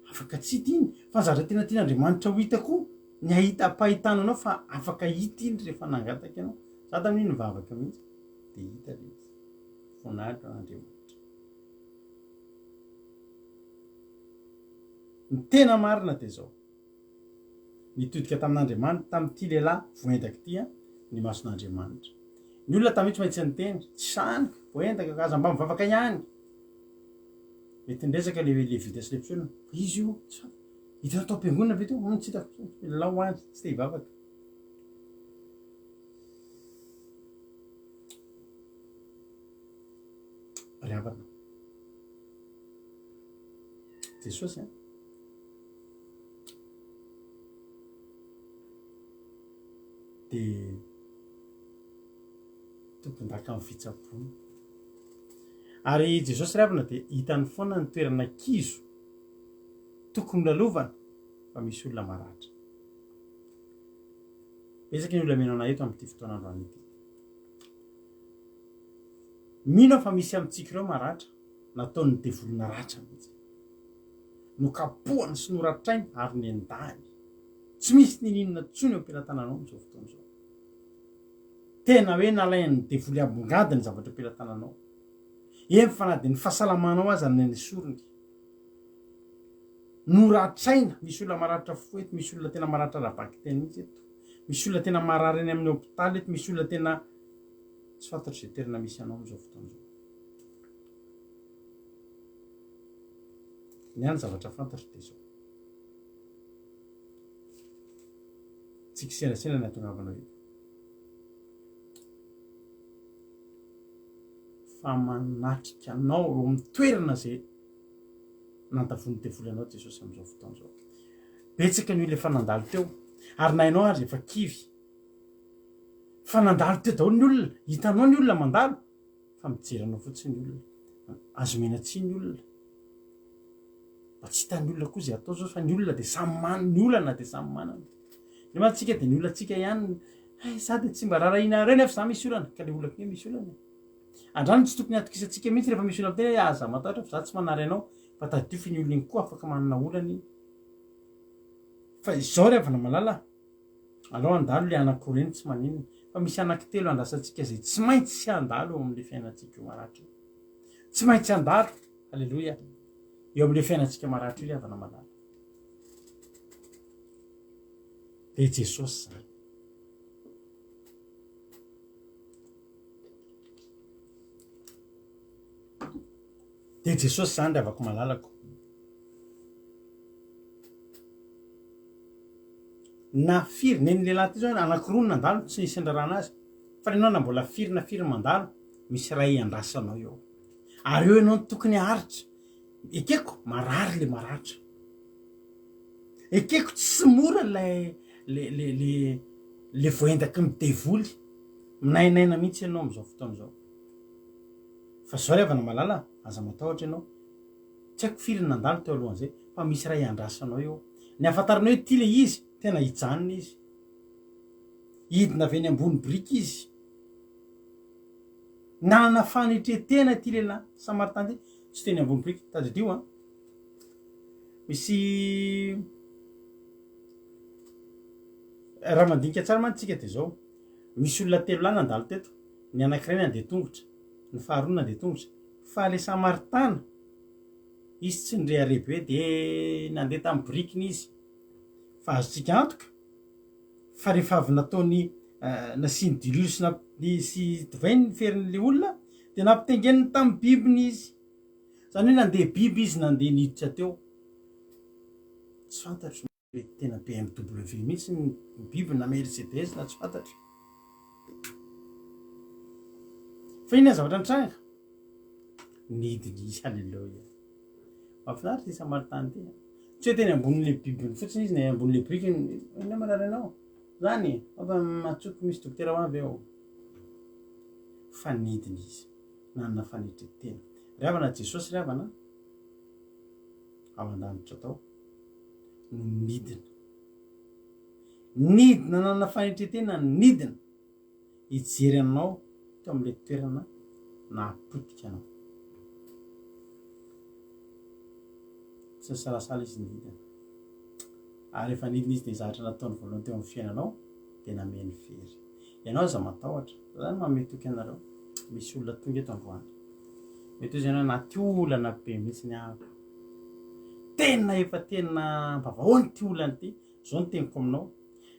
Afaka tsy hita iny fa zavatra tena tian'Andriamanitra ho hita koa ny ahita-pahitana anao fa afaka hita iny rehefa nangataka ianao. Za tamin'iny nivavaka mihitsy dia hita le izy. Voninahitra an'Andriamanitra. Ny tena marina dia zao. Nitodika tamin'Andriamanitra tamin'ity lehilahy voendaka ity ny mason'Andriamanitra. Ny olona tamin'io tsy maintsy niteny tsy sanika voendaka aza mba mivavaka ihany. Mety ndresaka le vita sy le mpisaona. Izy io hitanao tao am-piangonana ve teo? Tsy hitako lehilahy ho any tsy te hivavaka. Ry havana. Jesosy dia tompon-daka amin'ny fitsaboana. Ary Jesosy ry havana dia hitany foana ny toerana kizo tokony lalovana fa misy olona maratra. Betsaka ny olona mino anay eto amin'ity fotoana androany ity. Mino fa misy amintsika ireo maratra nataony devolona ratra mihitsy. Nokapohana sy noratrainy ary nendany. Tsy misy nininona tsony eo am-pelatananao amin'izao fotoana izao. Tena hoe nalainy devoly abongadiny zavatra am-pelatananao. Eny fa na dia ny fahasalamanao aza ny sorony. Noratraina, misy olona maratra foeto, misy olona tena maratra rabaka teny mihitsy eto. Misy olona tena marary eny amin'ny hôpitaly eto, misy olona tena tsy fantatro izay toerana misy anao amin'izao fotoana izao. Ny any zavatra fantatro dia izao. Tsy kisendrasendra ny hahatongavanao eto. Fa manatrika anao eo amin'ny toerana izay nantavony devoly anao Jesosy amin'izao fotoana izao. Betsaka ny olona efa nandalo teo ary na ianao ary efa kivy. Fa nandalo teo daholo ny olona, hitanao ny olona mandalo fa mijery anao fotsiny ny olona. Azo mena tsia ny olona. Mba tsy hitan'ny olona koa izay atao zao fa ny olona dia samy manana, ny olana dia samy manana. Ny mantsika dia ny olona tsika ihany, za dia tsy mba rarahina reny nefa za misy olana ka le olana koa misy olana. Andrano tsy tokony atokisantsika mihitsy rehefa misy olana tena aza matahotra fa za tsy manary anao fa tadidify ny olona iny koa afaka manana olany. Fa izao ry havana malala, alao andalo le anankireny tsy maninona fa misy anankitelo andrasantsika izay tsy maintsy sy andalo eo amin'ilay fiainantsika io maratra. Tsy maintsy andalo, halleloia, eo amin'ilay fiainantsika maratra io ry havana malala. Dia Jesosy zany. de jesosy zany ry avako malalako na firy nen'lehilahy ty zao anakiroa nandalo tsy nisy andrarana azy fa renao na mbola firy mandalo misy ray andrasanao eo ary eo ianao tokony haritra ekeko marary le maratra ekeko tsy mora le voendaky midevoly minainaina mihitsy ianao am'izao fotoana zao fa zao riavana malala aza matahotra ianao tsy haiko firy nandalo teo alohan'izay fa misy ray andrasanao eo ny afantarana hoe ty le izy tena hijanona izy hidina avy eny ambony briky izy nanana fanitretena ty lehilahy Samaritain ty tsy teny ambony briky tadidrio a misy raha mandinika tsara mantsika de zao misy olona telo lahy nandalo teto ny anankiray nandeha tongotra ny faharoa nandeha tongotra fa le Samaritana izy tsy ndre arebe de nandeha tamy brikiny izy fa azotsika antoka fa rehefa avy nataony nasiny dililo sy divainy ny ferin'le olona de nampitengeniny tamy bibiny izy zany hoe nandeha biby izy nandeha niditra teo tsy fantatro tena BMW mihitsy ny biby na Mercedes na tsy fantatro fa iny zavatra nitranga nidiny izy halleloia mahafinaritra ty Samaritany ty tsy hoe teny ambonin'le bibiny fotsiny izy na ambon'le brikiny ina marary anao zany afa matsoky misy dokotera ho avy eo fa nidiny izy nanana fanitretena ryavana Jesosy ryavana ao an-danitra tao no nidina nanana fanitretena nidina hijery anao teo am'le toerana napotika anao tsy salasala izy nidina ary rehefa nidina izy de zatra nataony voalohany teo amin'ny fiainanao de nameny fery ianao aza matahotra zany mametoky anareo misy olona tonga eto androany mety izy ianao naty olana be mihitsy ny aby tena efa tena mpavahoany ty olany ty zao ny teniko aminao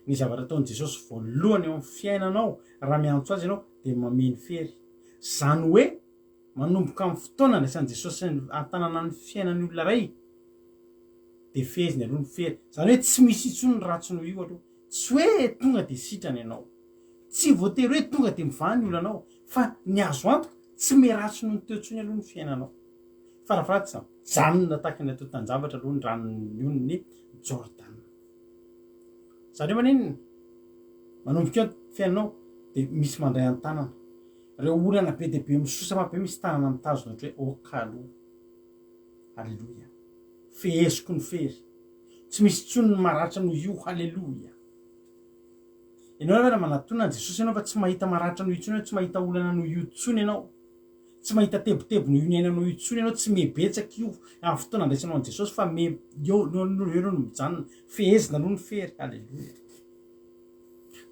ny zavatra ataony Jesosy voalohany eo amin'ny fiainanao raha miantso azy ianao de mameny fery zany hoe manomboka amin'ny fotoana ndraisan'i Jesosy an-tanana ny fiainan'ny olona ray de feziny aloha ny fery zany hoe tsy misy intsony ny ratsiny io aloha tsy hoe tonga de sitrany ianao tsy voatery hoe tonga de mivany olanao fa ny azo antoka tsy meratsy noho ny teotsony aloha ny fiainanao farafratsy janona tahaka ny atao tanjavatra aloha ny ranon'ny Jordan zany hoe maninona manomboka eo fiainanao de misy mandray an-tanana reo olana be de be misosa mabe misy tanana mitazona ohatra hoe okaloha halleloia feheziko ny fery tsy misy tsony ny maratra noho io halleloia ianao raha manatona Jesosy ianao fa tsy mahita maratra noho io tsony tsy mahita olana noho io tsony ianao tsy mahita tebotebo noho io ny aina noho io tsony ianao tsy mebetsaka io amin'ny fotoana andraisanao an Jesosy fa eo no mijanona fehezina aloha ny fery halleloia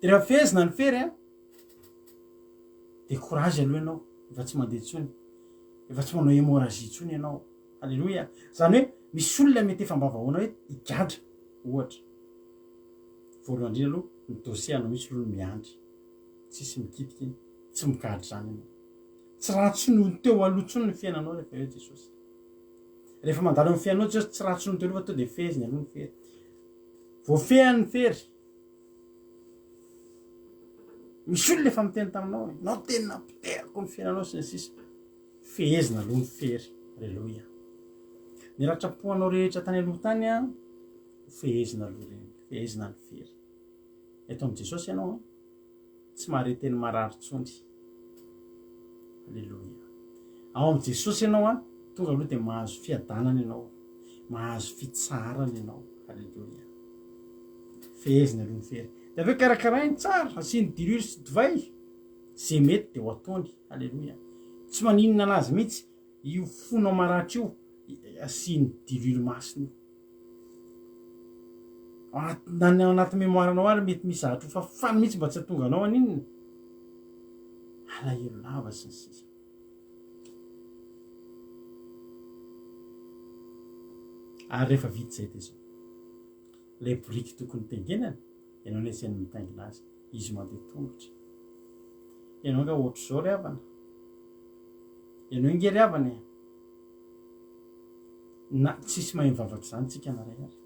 de rehefa fehezina ny fery a de courage aloha ianao efa tsy mandeha tsony efa tsy manao hémorragie tsony ianao halleloia zany hoe misy olona mety efa mbavahoana hoe higadra ohatra voalohany indrindra aloha ny dossier anao misy olo miandry tsisy mikitiky iny tsy migadry zany ianao tsy ratsy noho ny teo alohatsony ny fiainanao rehefa hoe Jesosy rehefa mandalo amin'ny fiainanao Jesosy tsy ratsy noho ny teo aloha fa to de feziny aloha ny fery voafehany fery misy olona efa miteny taminao nao tena nampiteriko ny fiainanao sy ny sisa fehezina aloha ny fery halleloia ny ratrapoanao rehetra tany aloha tany a fehezina aloha reny fehezina ny fery eto am' Jesosy ianao tsy mahareteny marary tsony halleloia ao am' Jesosy ianao a tonga aloha de mahazo fiadanana ianao mahazo fitsarana ianao halleloia fehezina aloha ny fery de aveo karakarainy tsara asiny dililo sy divay ze mety de ho ataony halleloia tsy maninona anazy mihitsy io fonao maratra io asiny dililo masina io anaty mémoiranao ary mety misy zahatra ho fafany mihitsy mba tsy hatonga anao aninona alahelo lava sy ny sisa ary rehefa vita zay de zao le briky tokony tengenany ianao ny asiany mitaingina azy izy mandeha tongotra ianao nga ohatry zao ry havana ianao inge ry havana na tsisy mahay mivavaka zany tsika naray ary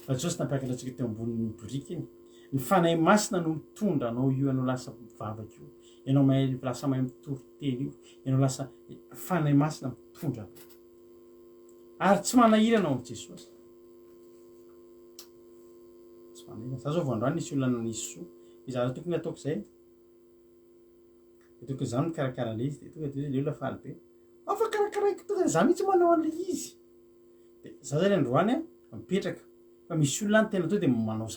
fa Jesosy nampiakatra antsika teo ambonin'ny biriky iny ny fanahy masina no mitondra anao io anao lasa mivavaka io ianao mahay lasa mahay mitory-teny io ianao lasa fanahy masina mitondra ary tsy manahira anao amin'i Jesosy tsy manahira za zao vao androany nisy olona nisy soa izy raha tokony ataoko zay de tokony zany mikarakara le izy de tonga de le olona faly be afa karakaraiko tonga za mihitsy manao an'le izy de za zany androany a mipetraka fa misy olona any tena to de manao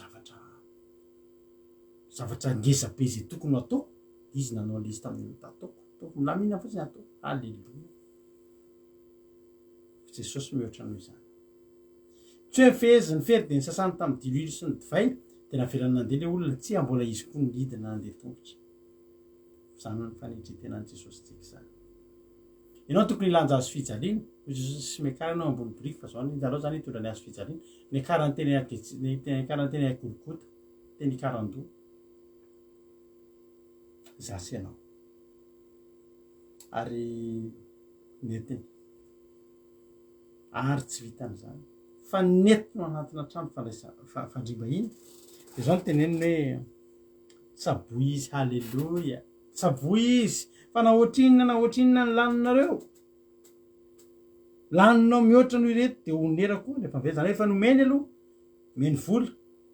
zavatra ngeza be zay tokony atao izy nanao le izy tamin'ny ataoko milamina fotsiny atao alleluia Jesosy mihoatra noho izany tsy hoe fezy ny fery de ny sasany tamin'ny diloilo sy ny divay de navelany nandeha le olona tsy mbola izy koa ny lidina nandeha tongotra zany ny fanendretena an' Jesosy tsika zany ianao tokony ilanja azo fijaliana Jesosy sy miakara anao ambony biriky fa zao ny zareo zany hitondra ny azo fijaliana ny karanteny karanteny akolokota teny karandoa zasy ianao ary netiny ary tsy vitan'izany fa nentinao anatina trano fandriba iny de zao ny teneniny hoe tsaboy izy halleloia tsaboy izy fa nahoatrinona ny laninareo laninao mihoatra noho ireto de onerako nefa miveza zany efa nomeny aloha meny vola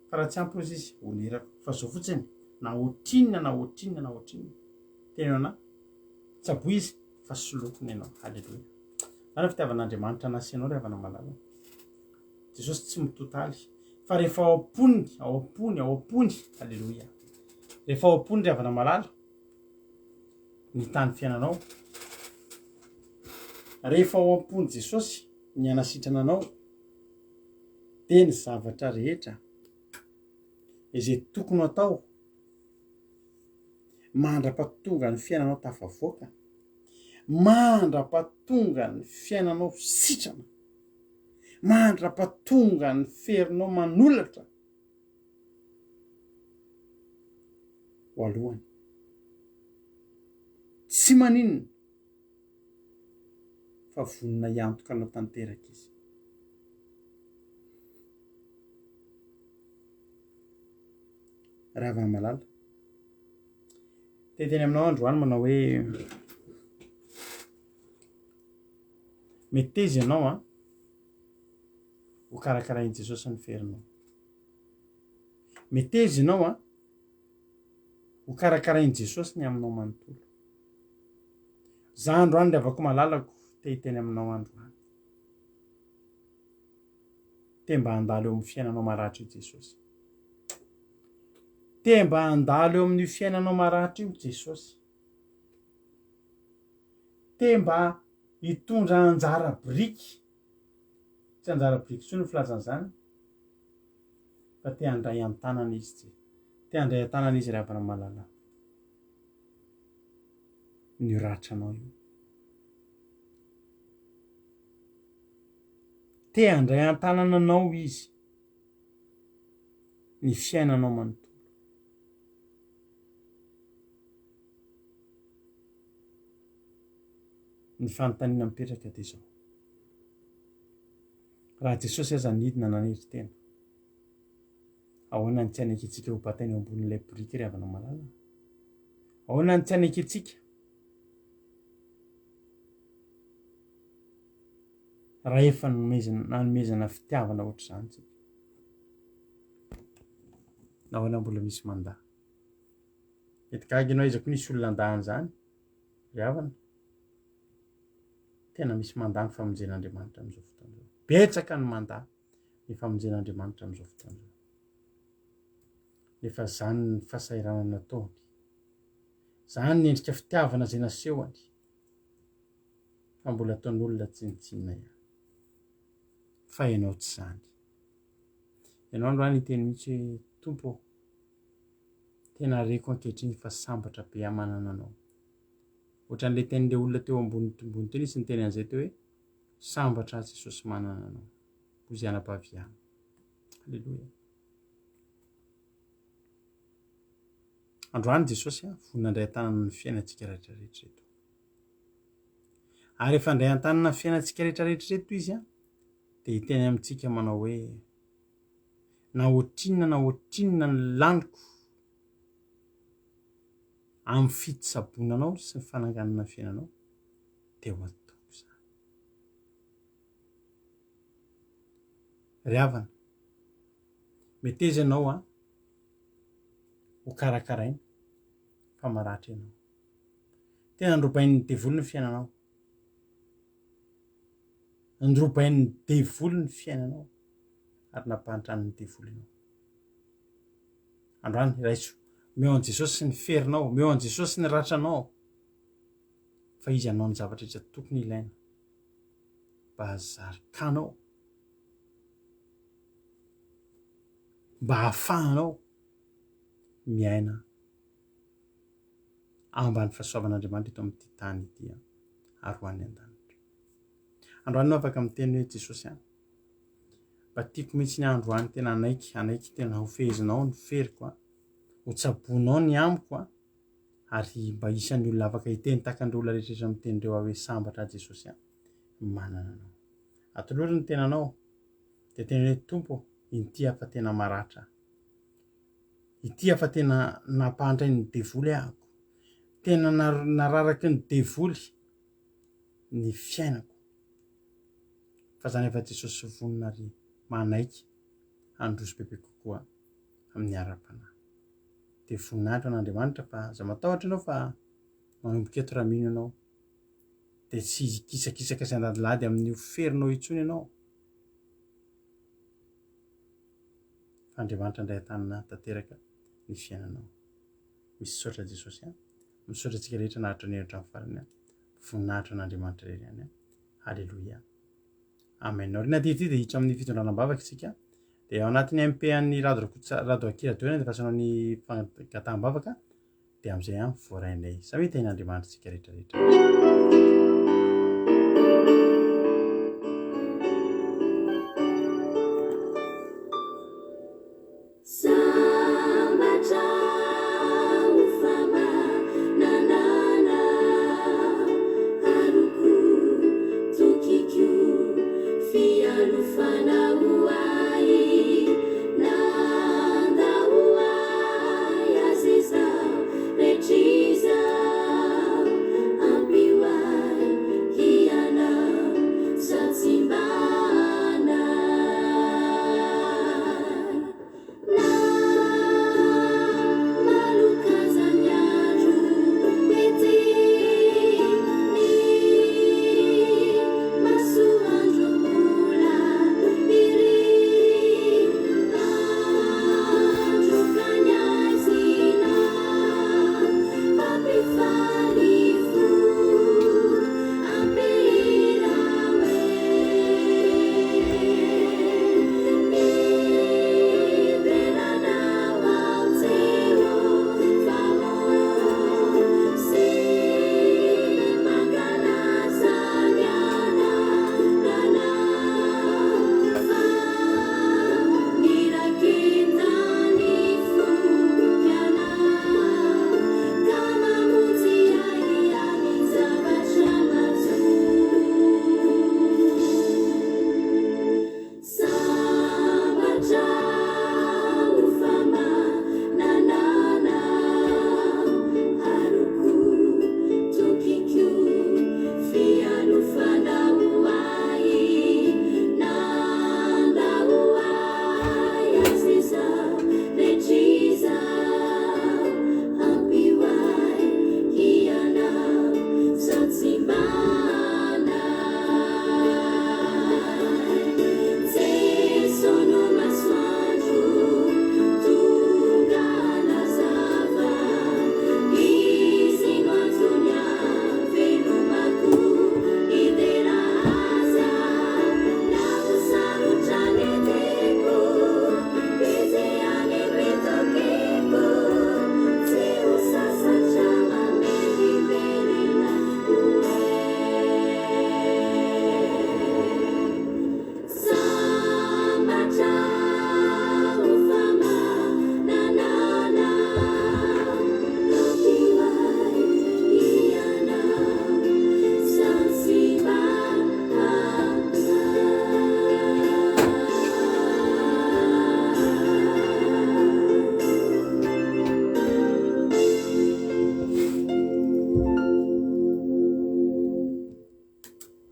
fa raha tsy ampy ozy izy onerako fa zao fotsiny nahoatrinona tenao na tsaboy izy fa solokony ianao halleloia zany fitiavan'Andriamanitra nasianao rehefa malala Jesosy tsy mitotaly fa rehefa ao ampony halleloia rehefa ao ampony rehefa malala ny tany fiainanao rehefa ao ampony Jesosy ny anasitrana anao de ny zavatra rehetra izay tokony atao mandra-pahatonga ny fiainanao tafavoaka mandra-pahatonga ny fiainanao sitrana mandra-pahatonga ny ferinao manolatra voalohany tsy maninona fa vonina iantoka anao tanteraka izy raha malala teteny aminao androany manao hoe meteza ianao ho karakarain' Jesosy ny ferinao meteza ianao ho karakarain' Jesosy ny aminao manontolo za androany le avako malalako te hiteny aminao androany te mba handalo eo amin'ny fiainanao maratra io Jesosy te mba handalo eo amin'ny fiainanao maratra io Jesosy te mba hitondra anjara biriky tsy anjara biriky tsy ny filazan'izany fa te handray an-tanana izy te handray an-tanana izy rehefa malala ny ratranao io te handray an-tanana anao izy ny fiainanao manontolo ny fanontaniana mipetraka de zao raha Jesosy aza nidina nanetry tena ahoana ny tsy anakitsika ho batainy eo ambonin'ilay biriky rehefa malala ahoana ny tsy anakitsika raha efa nanomezana fitiavana ohatr' zany tsika nahoana mbola misy manda etikagy ianao izako nisy olona andahany zany riavana tena misy manda ny famonjen'Andriamanitra amin'izao fotoana izao betsaka ny manda ny famonjen'Andriamanitra amin'izao fotoana izao efa zany ny fahasairana nataony zany ny endrika fitiavana zay nasehony fa mbola ataon'olona tsinitsinina ihany fa ianao tsy zany ianao androany hiteny mihitsy hoe tompo tena reko ankehitriny fa sambatra be amanana anao ohatran'le tenin'le olona teo ambony teny izy ny teny an'izay teo hoe sambatra Jesosy manana anao hozy anam-pahaviana halleloia androany Jesosy vonina andray an-tanana ny fiainantsika rehetrarehetra eto ary efa ndray an-tanina fiainantsika rehetrarehetrareto izy a dia hiteny amintsika manao hoe na ohatrinona ny laniko amin'ny fitsabonanao sy ny fananganana fiainanao dia ho ataoko izany. Ry havana, mety izy ianao a ho karakaraina fa maratra ianao. Tena ndrobain'ny devoly ny fiainanao. Ndrobain'ny devoly ny fiainanao ary nampahantran'ny devoly ianao. Androany raiso, meo an' Jesosy ny ferinao, meo an' Jesosy ny ratranao fa izy hanao ny zavatra rehetra tokony ilaina mba hazarikanao, mba hahafahanao miaina ambany fahasoavan'Andriamanitra eto amin'ity tany ity ary ho any an-danitra. Androany no afaka miteny hoe Jesosy any, mba tiako mihitsy ny androany tena anaiky tena ho fehezinao ny feriko ho tsabonao ny amiko ary mba isan'ny olona afaka hiteny takan'ireo olona rehetrarehetra mitendreo hoe sambatra Jesosy manana anao. Atolory ny tenanao dia tena hoe Tompo, ity afa tena maratra, ity afa tena nampahantrainy ny devoly ahako, tena nararaky ny devoly ny fiainako. Fa zany efa Jesosy vonona ary manaiky handroso bebe kokoa amin'ny ara-panahy. Dia voninahitra an'Andriamanitra fa aza matahotra ianao fa manomboka eto raha mino ianao dia tsy kisakisaka sy andadilady amin'io ferinao intsony ianao. Fa Andriamanitra indray an-tanina tanteraka ny fiainanao. Misy saotra Jesosy misaotra antsika rehetra nahatra ny heritra amin'ny farany voninahitra an'Andriamanitra irery ihany. Halleloia. Amen. Aoriana dia hiditra amin'ny fitondranam-bavaka isika dia ao anatin'ny MP-an'ny radio Akiradoena dia fasanao ny fangataham-bavaka dia amin'izay voaraindray samy hitain'Andriamanitra isika rehetrarehetra. Jesus, ambiwai, hiana.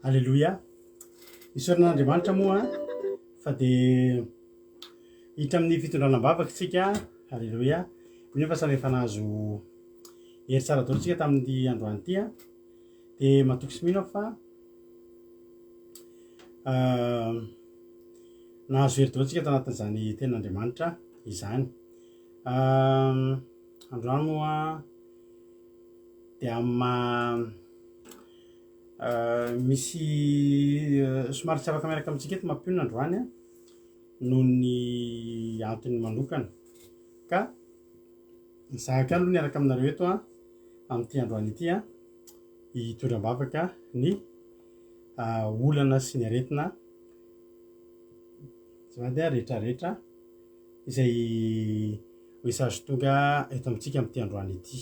Alleloia. Isaoran'Andriamanitra moa fa dia hitra amin'ny fitondranam-bavaka tsika. Alleloia. Mino fa samy efa nahazo hery tsara daholo tsika tamin'ny androany ity a, dia matoky sy mino aho fa nahazo hery daholo tsika tao anatin'izany tenin'Andriamanitra izany. Androany moa dia misy somary tsy afaka miaraka amintsika eto mampionona androany a noho ny antony manokana, ka nizahaka aloha niaraka aminareo eto a amin'ity androany ity a hitondram-bavaka ny olana sy ny aretina zany a rehetrarehetra izay mesazy tonga eto amintsika amin'ity androany ity.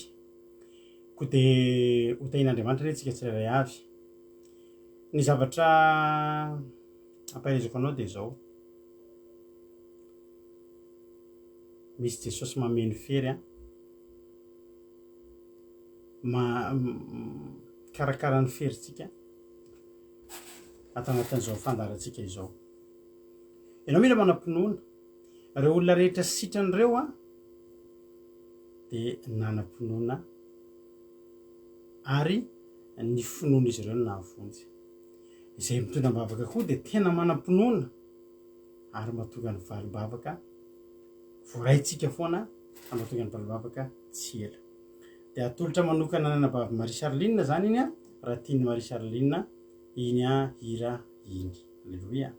Koa dia hotain'Andriamanitra re tsika tsirairay avy. Ny zavatra ampahaizako anao dia izao: misy Jesosy mameno fery a, karakara ny ferintsika atao anatin'izao fandaharantsika izao. Ianao mila manam-pinoana, ireo olona rehetra sitran'ireo a dia nanam-pinoana ary ny finoana izy ireo no nahavonjy. Izay mitondram-bavaka koa dia tena manam-pinoana ary mahatonga ny valim-bavaka voaraintsika foana ary mahatonga ny valim-bavaka tsy ela. Dia atolotra manokana nanabavy Marie Charline zany iny a, raha tiany Marie Charline iny a hira iny. Alleloia.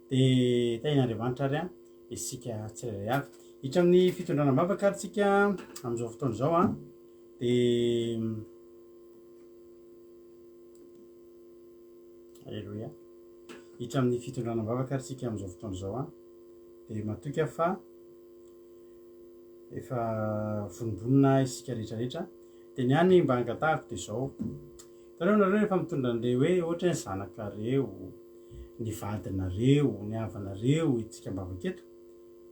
Dia tain'Andriamanitra ary a isika tsirairay avy hitra amin'ny fitondranam-bavaka ary tsika amin'izao fotoana izao a. Dia alleloia, hitra amin'ny fitondranam-bavaka ary tsika amin'izao fotoana izao a. Dia matoka fa efa vonimbonina isika rehetrarehetra. Dia ny any mba angatahako dia izao: tareo nareo rehefa mitondra an'ireo hoe ohatra ny zanakareo, ny vadinareo, ny havanareo itsika am-bavaka eto,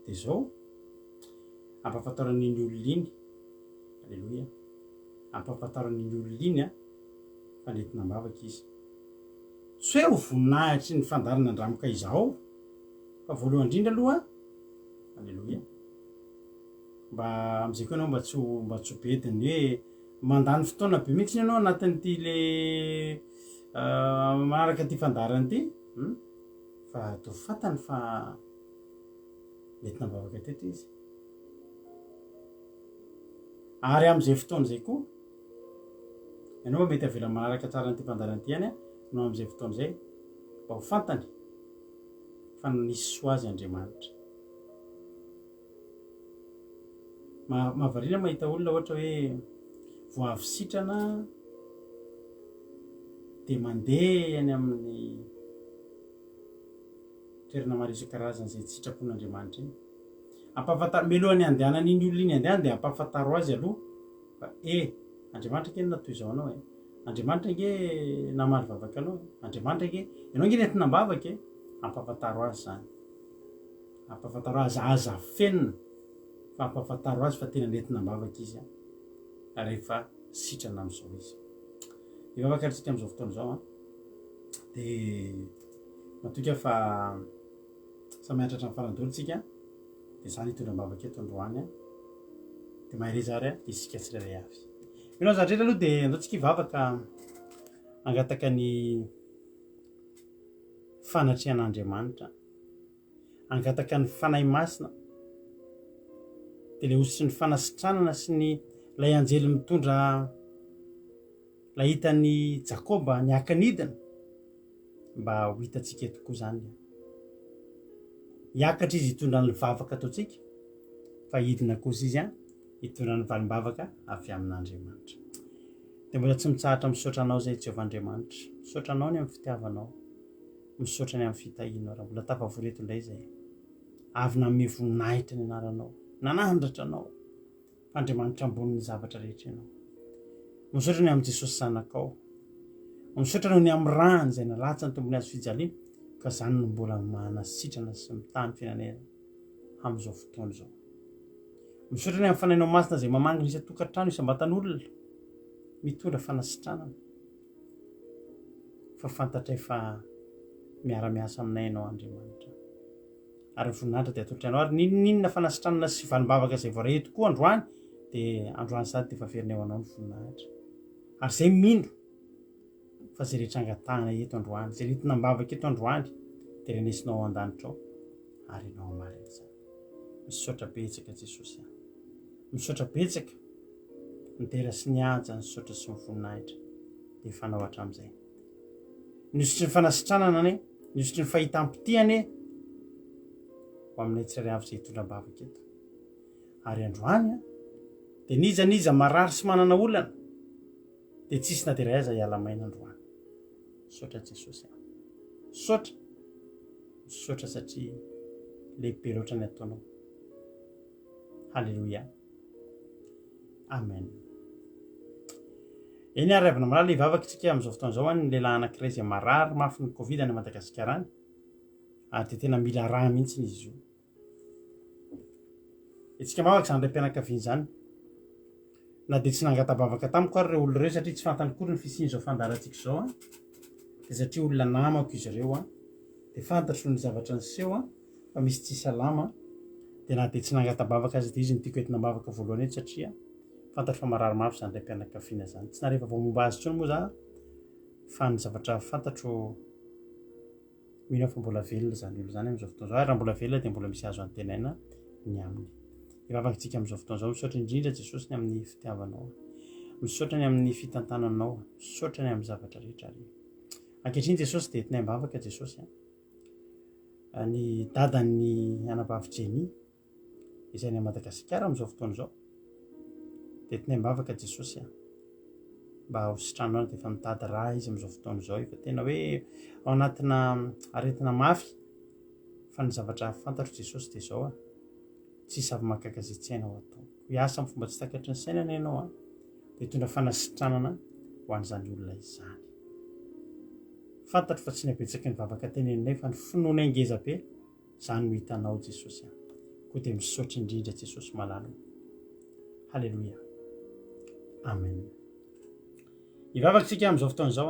dia izao ampahafantaran'iny olona iny. Alleloia. Ampahafantaran'iny olona iny a fa nentina am-bavaka izy. Tsy hoe ho voninahitry ny fandarana andramoka izao fa voalohany indrindra aloha. Alleloia. Mba amin'izay koa ianao mba tsy ho bediny hoe mandany fotoana be mihitsy ianao anatin'ity le manaraka ty fandarana ity, fa toa fantany fa nentina am-bavaka teto izy. Ary amin'izay fotoana izay koa ianao mba mety avela manaraka tsara n'ity fandarana ity ihany a, no amin'izay fotoana izay mba ho fantany fa nisy soa azy Andriamanitra. Mahavariana mahita olona ohatra hoe vao avy sitrana dia mandeha any amin'ny toerana maro isan-karazany izay tsy sitrapon'Andriamanitra iny. Mialohan'ny andehanan'iny olona iny andehany dia ampahafantaro azy aloha fa Andriamanitra nge natoy izao anao e, Andriamanitra nge namaly vavaka anao, Andriamanitra nge ianao nge nentina am-bavaka e. Ampahafantaro azy zany, ampahafantaro azy aza fenina fa ampahafantaro azy fa tena nentina am-bavaka izy a rehefa sitrana amin'izao izy. Hivavaka aritsika amin'izao fotoana izao a, dia matoka fa samy miatratra amin'ny farany daholo tsika. Dia izany hitondram-bavaka eto androany a, dia mahery zary a isika tsirairay avy. Mino azy rehetra aloha dia andaontsika hivavaka hangataka ny fanatrehan'Andriamanitra, hangataka ny fanahy masina, dia le osotry ny fanasitranana sy ny lay anjely mitondra lay hitan'ny Jakoba ny akanidina mba ho hitantsika tokoa izany. Hiakatra izy hitondra ny vavaka ataontsika fa hidina kosa izy a hitondra ny valim-bavaka avy amin'Andriamanitra. Dia mbola tsy mitsahatra misaotra anao izay Jehovahandriamanitra, misaotra anao ny amin'ny fitiavanao, misaotra ny amin'ny fitahianao raha mbola tafavory eto indray izay avy nanome voninahitra ny anaranao, nanandratra anao fa Andriamanitra ambonin'ny zavatra rehetra ianao. Misaotra ny amin'ny Jesosy zanakao, misaotra noho ny amin'ny rany izay nalatsa ny tombony azo fijaliana, ka izany no mbola manasitrana sy mitany fiainana amin'izao fotoana izao. Misaotra ny amin'ny fanahinao masina izay mamangina isan-tokantrano isam-batan'olona mitondra fanasitranana. fa fantatra efa miara-miasa aminay ianao Andriamanitra ary ny voninahitra dia atolotra ianao ary ninona fanasitranana sy valimbavaka izay voareto koa androany dia androany sady dia efa averinay ho anao ny voninahitra ary izay mindro fa zay rehetra angatahana eto androany zay rehetra nambavaka eto androany dia renesinao ao an-danitra ao ary ianao amaly izany misaotra betsaka Jesosy misaotra betsaka ny tera sy ny haja ny saotra sy ny voninahitra dia fanao hatramin'izay nisotry ny fanasitranana ane nisotry ny fahitam-pitiany ho aminay tsirairay avy izay hitondram-bavaka eto ary androany dia niza marary sy manana olana dia tsisy na dia iray aza hiala maina androany misaotra Jesosy misaotra satria lehibe loatra ny ataonao halleloia amen eny ary avina malala hivavaka tsika amin'izao fotoan'izao ny lehilahy anankiray izay marary mafy ny covid any Madagasikara any ary dia tena mila raha mihitsy izy io itsika mavaka izany ray mpianakaviana izany na dia tsy nangatabavaka tamiko ary ireo olo ireo satria tsy fantany kory ny fisian'izao fandarantsika izao dia satria olona namako izy ireo dia fantatro ny zavatra niseho fa misy tsy salama dia na dia tsy nangatabavaka azy dia izy nytiako entinambavaka voalohany eto satria fantatro fa marary mafy izany ray mpianakaviana zany tsy narehefa vao momba azy tsony moa za fa ny zavatra fantatro mino fa mbola velona zany olo zany amin'izao fotoan'izao ary raha mbola velona dia mbola misy azo antenaina ny aminy hivavakantsika amin'izao fotoan'izao misaotra indrindra Jesosy ny amin'ny fitiavanao misaotra ny amin'ny fitantananao misaotra ny amin'ny zavatra rehetra ary ankehitriny Jesosy dia entinay mbavaka Jesosy ny dadan'ny anabavy Jenny izay ny Madagasikara amin'izao fotoan'izao dia entinay mbavaka Jesosy mba hositranao dia efa mitady raha izy amin'izao fotoan'izao efa tena hoe ao anatina aretina mafy fa ny zavatra fantatro Jesosy dia izao tsisy avy-mahagaga izay tsy hainao atao hiasa amin'ny fomba tsy takatry ny sainana ianao dia hitondra fanasitranana ho an'izany olona izany fantatro fa tsy nabetsaka ny vavaka teneninay fa ny finoana ngeza be izany no hitanao Jesosy koa dia misaotra indrindra Jesosy malalo halleloia amen hivavakantsika amin'izao fotoan'izao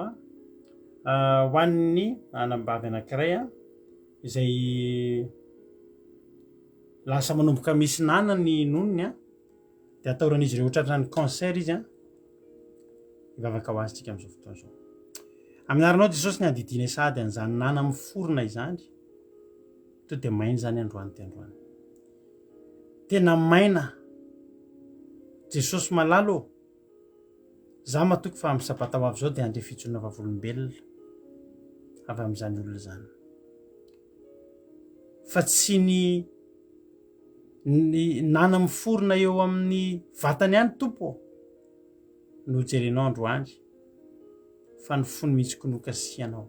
ho an'ny anambavy anankiray izay lasa manomboka misy nana ny nonony dia ataoran'izy ireo tratrany cancer izy hivavaka ho azytsika amin'izao fotoan'izao aminarinao Jesosy ny andidinay sady an'izany nana miforona izany to dia maina zany androany ty androany tena maina Jesosy malalo za matoky fa amin'ny sabata ho avy izao dia andre fitsonana vavolombelona avy amin'izany olona zany fa tsy ny nana miforona eo amin'ny vatany ihany tompo no jerenao androany fa ny fony mihitsy konokasianao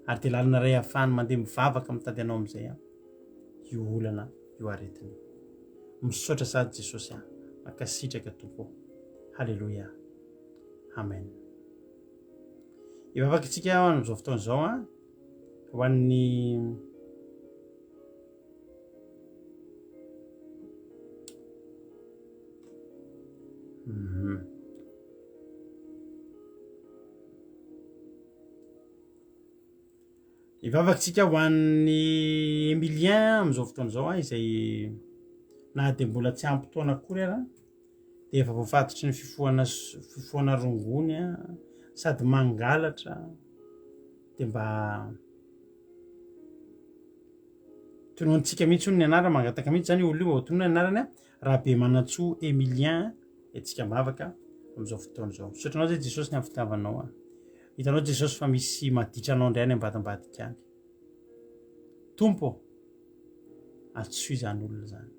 ary dia lalina ray ahafahany mandeha mivavaka mitady anao amin'izay io olana io aretiny misaotra sady Jesosy makasitraka tompo halleloia amen hivavaka itsika amin'izao fotoan'izao ho an'ny hivavakantsika ho an'ny Emilien amin'izao fotoan'izao izay na dia mbola tsy ampitoana akory dia efa voafatotry ny fifohana rongony sady mangalatra dia mba tonoantsika mihitsy ny anarana mangataka mihitsy zany olo io tonona ny anarany raha be manatsoa Emilien etsika mavaka amin'izao fotoan'izao misaotranao zay Jesosy ny amin'ny fitiavanao hitanao Jesosy fa misy maditranao indray any ambadimbadika any tompo atsoy izany olona zany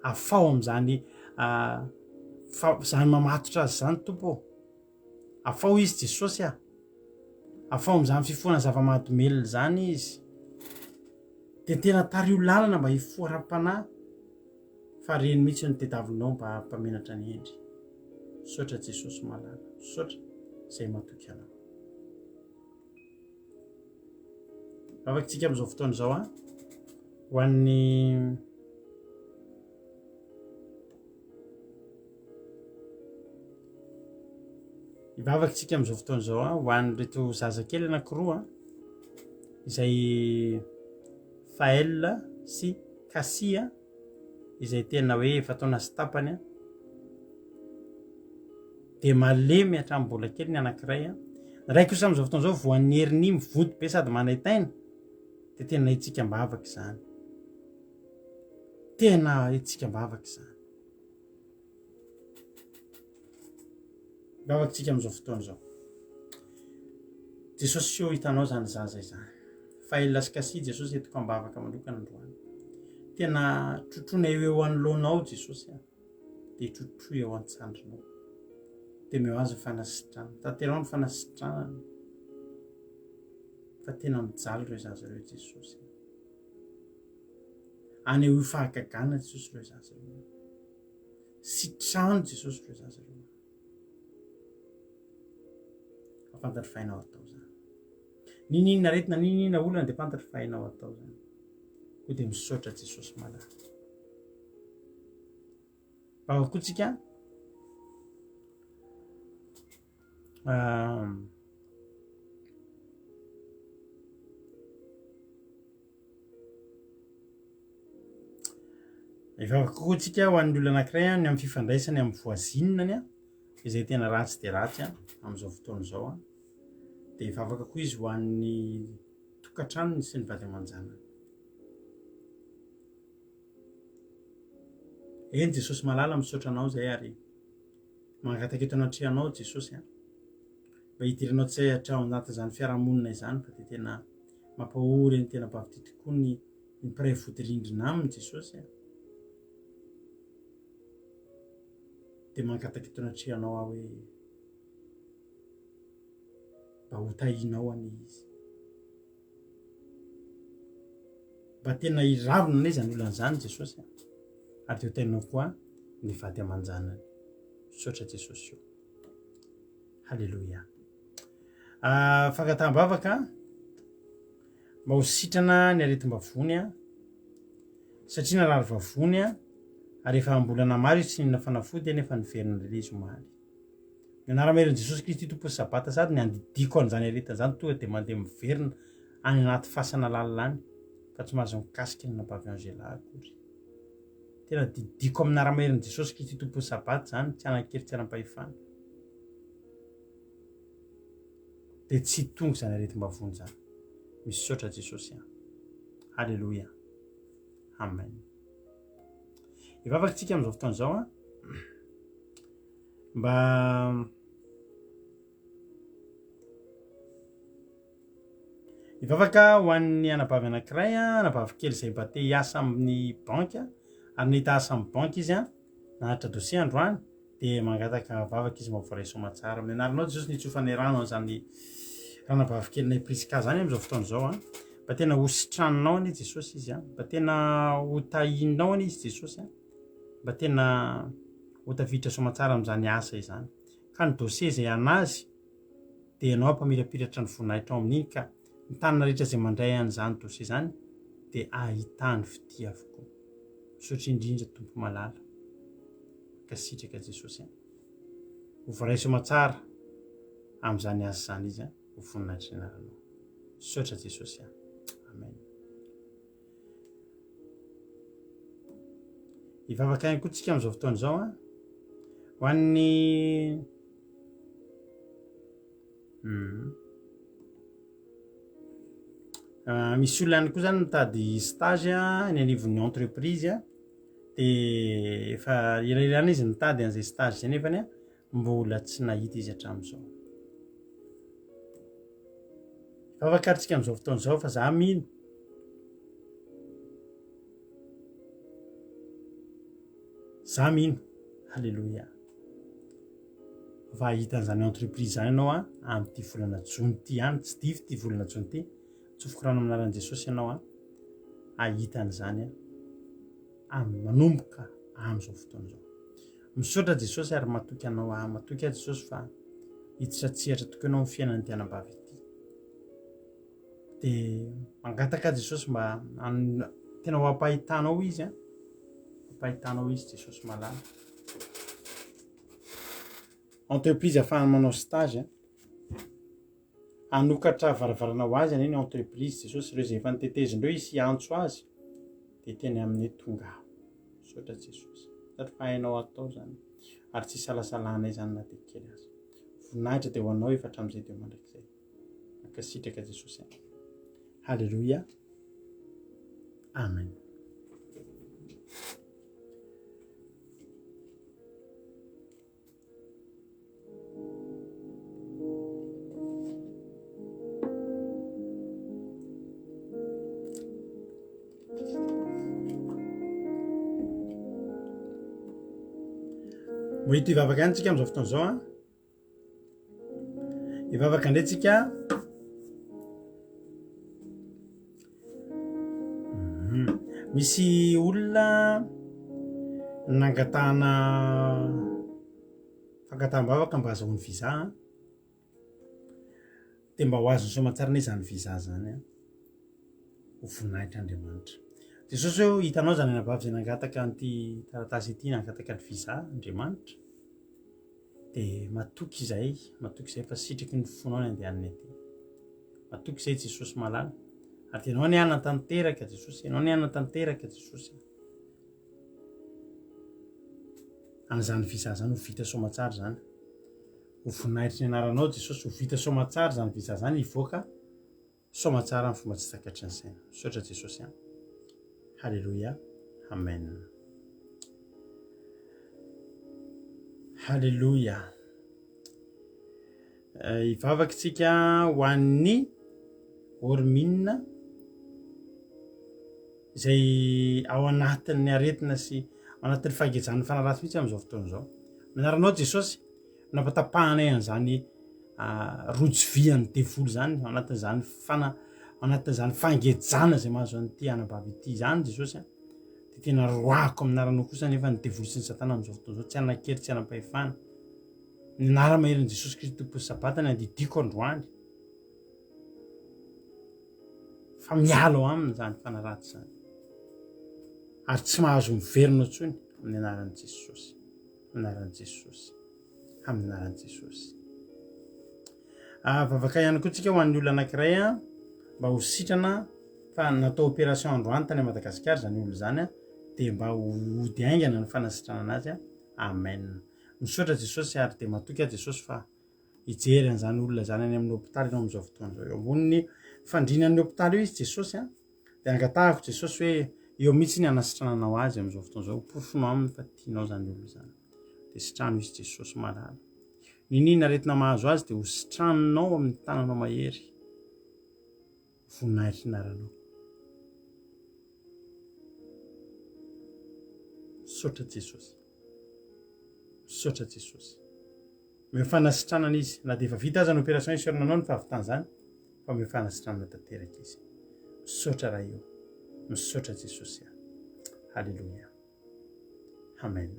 afao amin'izany zany mamatotra azy zany tompo afao izy Jesosy afao amin'izany fifohana zava-mahadomelona zany izy dia tena tario lalana mba hifohara-panahy fa reny mihitsy ny tediavinao mba mpamenatra ny endry misaotra Jesosy malala misaotra izay matoky anao vavakantsika amin'izao fotoan'izao ho an'ny ivavakantsika am'izao fotoana zao a hoan'reto zazakely anakiroa izay Fael sy Kasia izay tena hoe efa taona sy tapany a de malemy hatramin'ny mbola kely ny anankiray a ray kosa am'izao fotoana zao voan'ny heriny mivody be sady manaitaina de tena itsika mbavaka izany tena itsika mbavaka izany mbavakantsika am'izao fotoana zao Jesosy io hitanao zany zaza izany Fael sy Kasia Jesosy etiko ambavaka manokana androany tena trotrona eo anoloanao Jesosy a de trotro eo an-tsandrinao de meo azy fanasitrana tanterao ny fanasitrana fa tena mijaly reo zaza reo Jesosy any eo fahagagana Jesosy reo zaza reo sitrano Jesosy reo zaza reo fantatry fainao atao zany ninina retina ninina olana de fantatry fainao atao zany ko de misaotra Jesosy malala bavakotsika ivavakotsika ho an'ny olo anankiray ny amin'ny fifandraisany amin'ny voazinany a izay tena ratsy de ratsy a am'izao fotoana zao a de ivavaka koa izy ho an'ny tokantranony sy ny vady aman-janany eny Jesosy malala misaotra anao zay ary mangataka eto anatrehanao Jesosy a mba hidiranao tsy hatrao anaty zany fiarahamonina izany fa de tena mampahory ny tena mpavity tokoa ny mpiray vodirindrina aminy Jesosy a de mangataka eto anatrehanao aho hoe mba ho tahinao any izy mba tena hiravina ane zany olan'izany Jesosy a ary de ho tahinao koa ny vady aman-janany misaotra Jesosy io halleloia fangataham-bavaka mba ho sitrana ny aretim-bavony a satria narary vavony a ary efa ambolana maro izy tsy nina fanafody nefa niverina le izy omaly mianara-maherin' Jesosy Kristy tompo sy sabata sady ny andidiko an'izany aretiny zany tonga de mandeha miverina any anaty fasana lalany fa tsy mahazo mikasika ny nampavianzela akory tena didiko amin'ny ara-maherin' Jesosy Kristy tompo sy sabata zany tsy anankely tsy anam-pahefana de tsy tonga zany aretim-bavony zany misaotra Jesosy a halleloia amen ivavakantsika am'izao fotoana zao a mba ivavaka ho an'ny anabavy anankiray a anabavy kely izay mba te hiasa amin'ny banky ary nahita asa amin'ny banky izy a nahatra dosie androany de mangataka vavaka izy mavoray somatsara mianarinao Jesosy nitsofany rano an'izany ranabavy kely na Priska zany am'izao fotoana zao a mba tena ho sitranonao ane Jesosy izy a mba tena ho tahinao ane izy Jesosy a mba tena ho tafiditra somatsara am'izany asa izany ka ny dosie zay anazy de ianao ampamirapiratra ny voninahitra ao amin'iny ka ny tanina rehetra zay mandray an'izany dosie zany de ahitany fitia avokoa misaotra indrindra tompo malala ka sitraka Jesosy a ho voray somatsara am'izany asa zany izy a ho voninahitra ny anaranao misaotra Jesosy a amen ivavaka ihany koa tsika am'izao fotoana zao a ho an'ny misy olona ihany koa zany mitady stage a ny anivon'ny entreprise a de efa elaelana izy mitady an'izay stage zay nefany a mbola tsy nahita izy hatramin'izao ivavakaritsika am'izao fotoana zao fa za mino halleloia fa ahita an'izany entreprise zany ianao a am'ty volana jony ty any tsy divy ty volana jony ty tsofoko rano aminaran'i Jesosy ianao a ahita an'izany a manomboka am'izao fotoana zao misaotra Jesosy ary matoky anao matoky a Jesosy fa hitsiratsiratra tokoa ianao amin'ny fiainan'ny tianambavy ity de mangataka Jesosy mba tena ho ampahitanao izy a ampahitanao izy Jesosy malala entreprise afahany manao stage anokatra varavarana ho azy aneny entreprise jesosy ireo zay efa nitetezindreo izy antso azy de teny amin'ny tonga misaotra jesosy sady fa hainao atao zany ary tsy salasalana izany na de kely azy voninahitra de ho anao efa hatramin'izay de mandrakizay mankasitraka jesosy any halleloia amen. Mohito ivavaka any tsika am'izao fotoana zao a ivavaka ndray tsika misy olona nangatahana fangataham-bavaka mba azahoany visa de mba ho azony soamatsara ne zany visa zany a ho voninahitra Andriamanitra jesosy eo hitanao zany anabavy zay nangataka an'ity taratasy ity nangataka ny visa Andriamanitra de matoky izay fa sitraky ny fonao ny andehanany aty matoky izay jesosy malala ary tenao ny anatanteraka jesosy enao ny anatanteraka jesosy an'izany visa zany ho vita soamatsara zany ho voninahitry ny anaranao jesosy ho vita soamatsara zany visa zany hivoaka soamatsara amin'ny fomba tsy takatry ny saina misaotra jesosy any halleloia amen halleloia ivavaky tsika ho an'ny ormina izay ao anatin'ny aretina sy ao anatin'ny fahagejan'ny fanaratsy mihitsy am'izao fotoana zao manaranao jesosy nampatapahanay an'izany rojo viany devolo zany ao anatin'izany fangejana zay mahazo an'ity anabavy ity zany jesosy de tena roako aminaranao kosa nefa ny devolo sy ny satana am'izao fotoana zao tsy anakery tsy anam-pahefana ny anara maherin' jesosy kristy tompon'ny sabatany andidiko androany fa miala ao aminy zany fanaratsy zany ary tsy mahazo miverina tsony amin'ny anaran'i jesosy anaran'i jesosy amin'ny anaran'i jesosy vavaka ihany koa tsika ho an'ny olona anankiray a mba ho sitrana fa natao opération androany tany Madagasikara zany olo zany a de mba hody aingana ny fanasitrana anazy a amen misaotra jesosy ary de matoky a jesosy fa hijery an'izany olona zany any amin'ny hôpitaly ianao am'izao fotoana zao eo amboniny fandrinan'ny hôpitaly io izy jesosy a de angatahako jesosy hoe eo mihitsy ny anasitrananao azy am'izao fotoana zao porofonao aminy fa tianao zany olo zany de sitrano izy jesosy malala ninina aretina mahazo azy de ho sitranonao amin'ny tananao mahery voninahitry naranao misaotra jesosy misaotra jesosy mifanasitranana izy na de efa vita aza ny opération isornanao ny fahavitany zany fa mifanasitranana tanteraka izy misaotra raha io misaotra jesosy a halleloia amen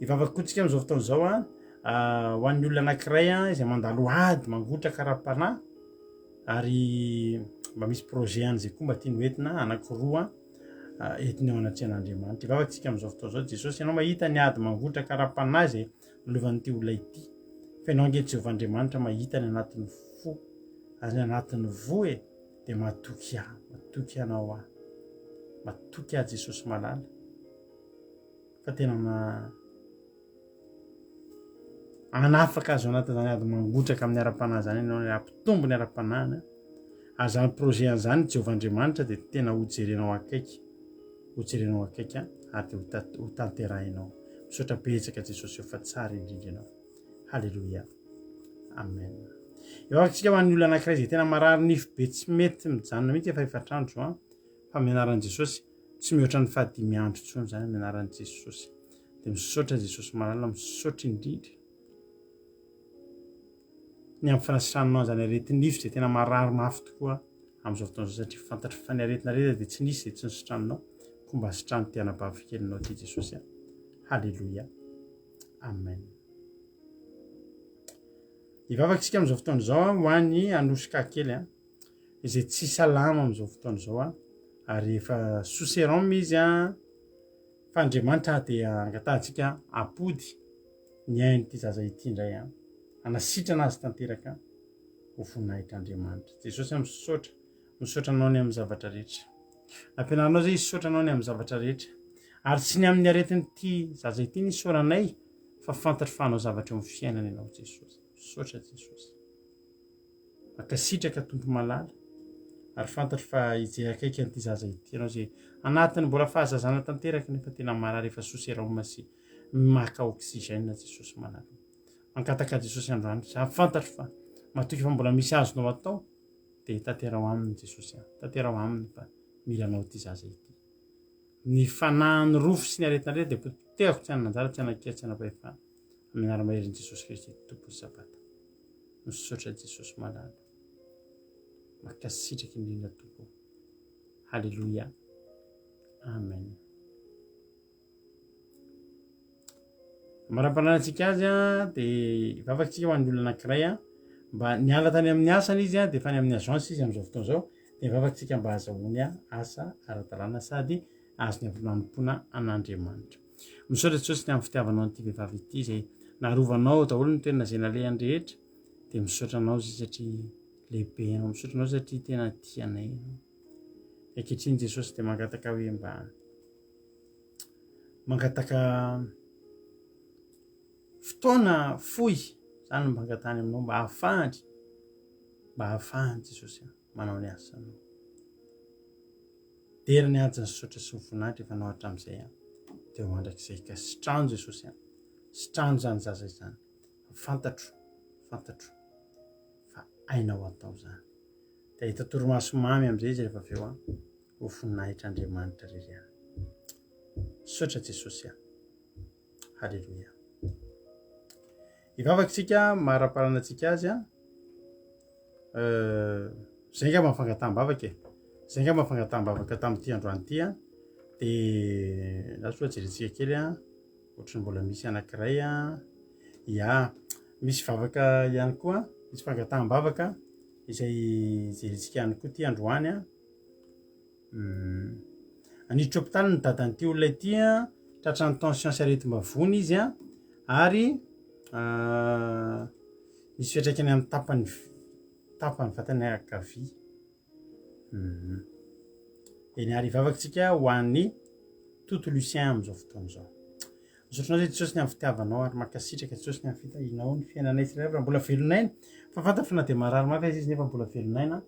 ivavaka koa tsika am'izao fotoana zao a ho an'ny olona anankiray a izay mandalo ady mangotraka ara-panahy ary mba misy projet an'izay koa mba tiany hoentina anankiroa entiny ao anatrehan'Andriamanitra ivavaka tsika am'izao fotoana zao jesosy ianao mahita ny ady mangotraka ara-panahy zay lovan'ity olona ity fa ianao ange Jehovahandriamanitra mahita ny anatin'ny fo ary ny anatin'ny vo de matoky anao matoky jesosy malala fa tena anafaka azo anatin'izany ady mangotraka amin'ny ara-panahy zany ianao ny ampitombo ny ara-panahiny ary zany projet an'izany Jehovahandriamanitra de tena hojerenao akaiky ary de ho tanterahinao misaotra betsaka jesosy eo fa tsara indrindra ianao halleloia amen eo akitsika ho an'ny olona anankiray zay tena marary nify be tsy mety mijanona mihitsy efa efatrandro zao fa mianaran'i jesosy tsy mihoatra ny fahadimy andro tsony zany mianaran'i jesosy de misaotra jesosy malala misaotra indrindra ny amin'ny fanasitrananao zany aretin'nify zay tena marary mafy tokoa am'izao fotoana zao satria fantatry fa ny aretina reta de tsy nisy zay tsy nisitranonao ko mba sitrano ty anabavy kelinao ty jesosy a halleloia amen ivavaka tsika am'izao fotoana zao ho an'ny anosika kely izay tsy salama am'izao fotoana zao ary efa sousérome izy fa Andriamanitra de angatahantsika apody ny ainy ty zaza ity indray a anasitrana azy tanteraka ho vonahitr'Andriamanitra. Jesosy misaotra anao ny amin'ny zavatra rehetra. Ampianarinao zay isotra anao ny amin'ny zavatra rehetra. Ary tsy ny amin'ny aretiny ty zaza ity ny soranay fa fantatry fa hanao zavatra eo amin'ny fiainana ianao Jesosy. Misaotra Jesosy. Mankasitraka tompo malala ary fantatry fa hijery an'ity zaza ity ianao zay anatiny mbola fahazazana tanteraka nefa tena marary efa soseraoma sy maka oxygène Jesosy malala. Mankataka Jesosy androany za fantatry fa matoky fa mbola misy azonao atao dia tanterao aminy Jesosy. Tanterao aminy fa milanao ty zaza ity. Ny fanahy rofo sy ny aretin'arety dia potehako tsy ananjara tsy anakia tsy anapahefana amin'ny anaramaherin' Jesosy Kristy tompo sy sabata. Misaotra Jesosy malala. Makasitraky indrindra tompo. Halleluia. Amen. Maramparantsika azy dia ivavakantsika ho an'ny olona anankiray mba niala tany amin'ny asany izy dia efa any amin'ny agence izy amin'izao fotoana izao dia ivavakantsika mba azahoany asa ara-dalàna sady azony avy-manompoana an'Andriamanitra. Misaotra Jesosy ny amin'ny fitiavanao an'ity vehivavy ity izay naharovanao daholo ny toerana izay nalehany rehetra dia misaotra anao izy satria lehibe anao. Misaotra anao satria tena tianay ianao. Ankehitriny Jesosy dia mangataka hoe mba mangataka fotoana fohy zany mba angatany aminao mba ahafahany Jesosy manao ny asanao. Dera ny ady ny saotra sy ny voninahitra efa nao hatramin'izay dia ho andrakizay ka sitrano Jesosy sitrano zany zaza izany fantatro fa ainao atao zany dia hita torimaso mamy amin'izay izy rehefa avy eo ho voninahitran'Andriamanitra ririana. Saotra Jesosy halleluia. Ivavakantsika maraparanantsika azy zay nga mafangataham-bavaka zay nga mafangataham-bavaka tamin'ity androany ity dia lasoa jerentsika kely ohatrany mbola misy anankiray misy vavaka ihany koa misy fangataham-bavaka izay jerentsika ihany koa ty androany aniditra hôpitaly ny dadan'ity olona ity tratrany tension sy aretim-bavony izy ary misy fiatraikany amin'ny tapany vatany ankavia. Eny ary ivavakantsika ho an'ny Toto Lucien amin'izao fotoana izao. Misaotranao zay Jesosy ny amin'ny fitiavanao ary mankasitraka Jesosy ny amin'ny fitahinao ny fiainanay sy rehetra mbola velonaina fa fantatra fa na dia marary mafy azy izy nefa mbola velonaina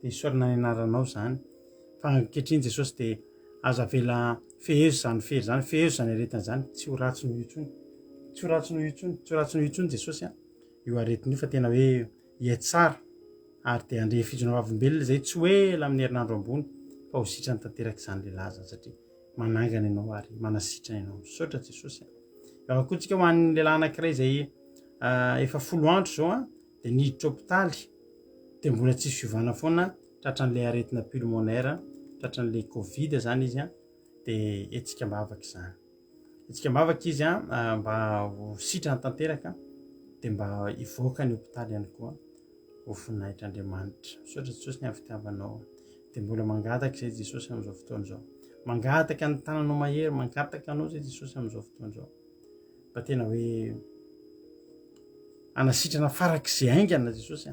dia isorana ny anaranao zany fa ankehitriny Jesosy dia aza vela fehezo zany fery zany fehezo zany aretina zany tsy ho ratsy noho intsony Jesosy io aretin'io fa tena hoe hiatsara ary dia andre fijona vavolombelona zay tsy hoe ela amin'ny herinandro ambony fa ho sitrany tanteraka izany lehilahy zany satria manangana ianao ary manasitrana ianao. Misaotra Jesosy. Avakoantsika ho an'ny lehilahy anankiray izay efa 10 andro zao dia niditra hôpitaly dia mbola tsisy fiovana foana tratran'ilay aretina pulmonaire tratran'ilay covid zany izy dia etsika mbavaka izany. Etsika mbavaka izy mba ho sitrany tanteraka dia mba hivoaka ny hôpitaly ihany koa ho voninahitran'Andriamanitra. Misaotra Jesosy ny amin'ny fitiavanao dia mbola mangataka izay Jesosy amin'izao fotoana izao. Mangataka ny tananao mahery mangataka anao zay Jesosy amin'izao fotoana izao mba tena hoe anasitrana farak'izay aingana Jesosy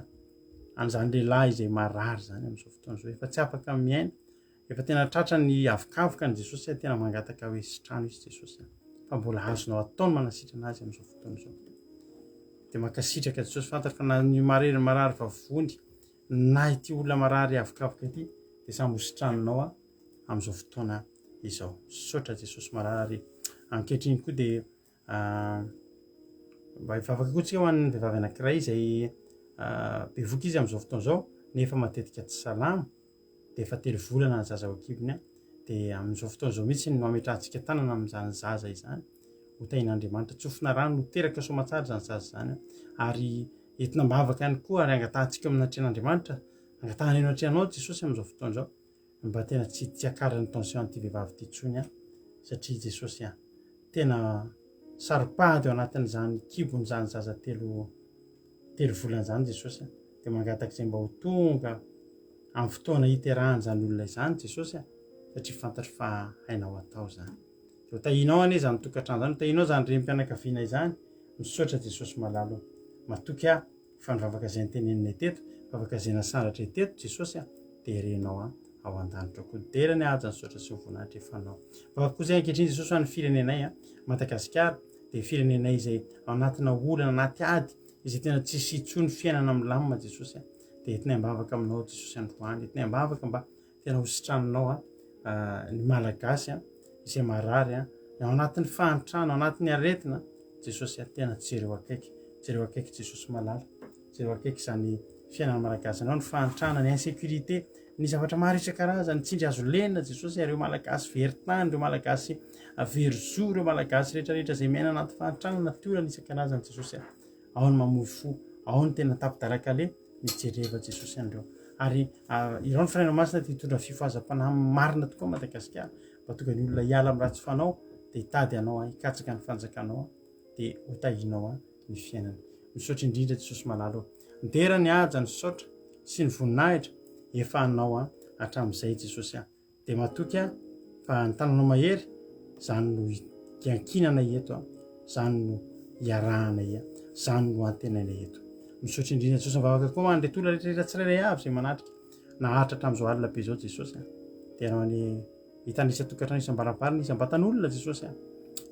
an'izany lehilahy izay marary zany amin'izao fotoana izao efa tsy afaka miaina efa tena tratra ny avokavoka ny Jesosy tena mangataka hoe sitrano izy Jesosy fa mbola azonao ataony manasitrana azy amin'izao fotoana izao dia mankasitraka Jesosy fantatra fa na ny marary vavony na ity olona marary avokavoka ity dia samy ho sitranonao amin'izao fotoana izao. Saotra Jesosy marary ankehitriny koa dia mba hivavaka koantsika ho an'ny vehivavy anankiray izay bevoka izy amin'izao fotoana izao nefa matetika tsy salama dia efa 3 volana ny zaza ao an-kibony dia amin'izao fotoana izao mihitsy no ametrahantsika tanana amin'izany zaza izany ho tahin'Andriamanitra tsofina rano no teraka soamatsara zany zaza izany ary entina mbavaka ihany koa ary angatahantsika amin'ny atrehan'Andriamanitra angatahana eno atrehanao Jesosy amin'izao fotoana izao mba tena tsy tiakarany tension an'ity vehivavy ity intsony satria Jesosy tena saripahady ao anatin'izany kibony zany zaza 3 volana zany Jesosy dia mangataka izay mba ho tonga amin'ny fotoana hiterahany zany olona izany Jesosy satria fantatra fa hainao atao zany. Dia ho tahinao anie zany tokantrano zany, tahinao zany remim-pianakaviana izany misaotra jesosy malalo matoky a fa nivavaka zay nyteneninay teto vavaka zay nasandratra teto jesosy a terenao a ao an-danitra koa dera ny aja nysaotra sy voninahitra efanao vavaka koa zay ankehitriny jesosy ho an'ny firenenay a Madagasikara de firenenay izay ao anatina olana anaty ady izay tena tsisy itsony fiainana milamina jesosy a de entinay mbavaka aminao jesosy androany entinay mbavaka mba tena hositranonao a ny malagasy a izay marary a ao anatin'ny fahantrano ao anatin'ny aretina jesosy a tena jereo akaiky jesosy malala jereo akaiky zany fiainana malagasy anao ny fahantrana ny insécurité ny zavatra maro isan-karazany tsindry azo lena jesosy ireo malagasy veritany ireo malagasy verizo ireo malagasy rehetrarehetra zay miaina anaty fahantrana natiora isan-karazany jesosy a ao ny mamoy fo ao ny tena tapidalakale mijereva jesosy andreo ary ireo ny firenena masina ty hitondra fifoazam-panahy marina tokoa Madagasikara mba tonga ny olona hiala amin'ny ratsy fanao de hitady anao a hikatsaka ny fanjakanao a de hotahinao a ny fiainana misaotra indrindra jesosy malalo ndera ny aja ny saotra sy ny voninahitra efa anao a hatramin'izay jesosy a de matoky a fa ny tananao mahery zany no hiankinana eto a zany no hiarahanay a zany no antenainay eto misaotra indrindra jesosy mivavaka koa mandre tolona rehetrarehetra tsirairay avy zay manatrika naharitra hatramin'izao alina be zao jesosy a de anao any hitanisa tokantrano isam-barabarina isam-batan'olona jesosy a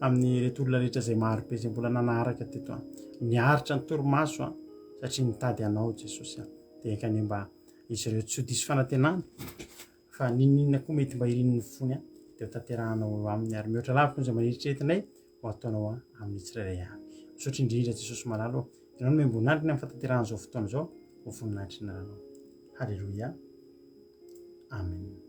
amin'ny retolona rehetra zay maro be zay mbola nanaharaka teto a niharitra ny torimaso a satria nitady anao jesosy a de ekany mba izy ireo tsy ho diso fanantenana fa ninina koa mety mba irininy fony a de ho tanterahanao amin'ny ary mihoatra lavitra zay maneritreretinay ho ataonao a amin'ny tsirairay avy misaotra indrindra jesosy malalo ianao no membonandriny amin'ny fatanteran'izao fotoana zao ho voninahitry ny ranao halleloia amen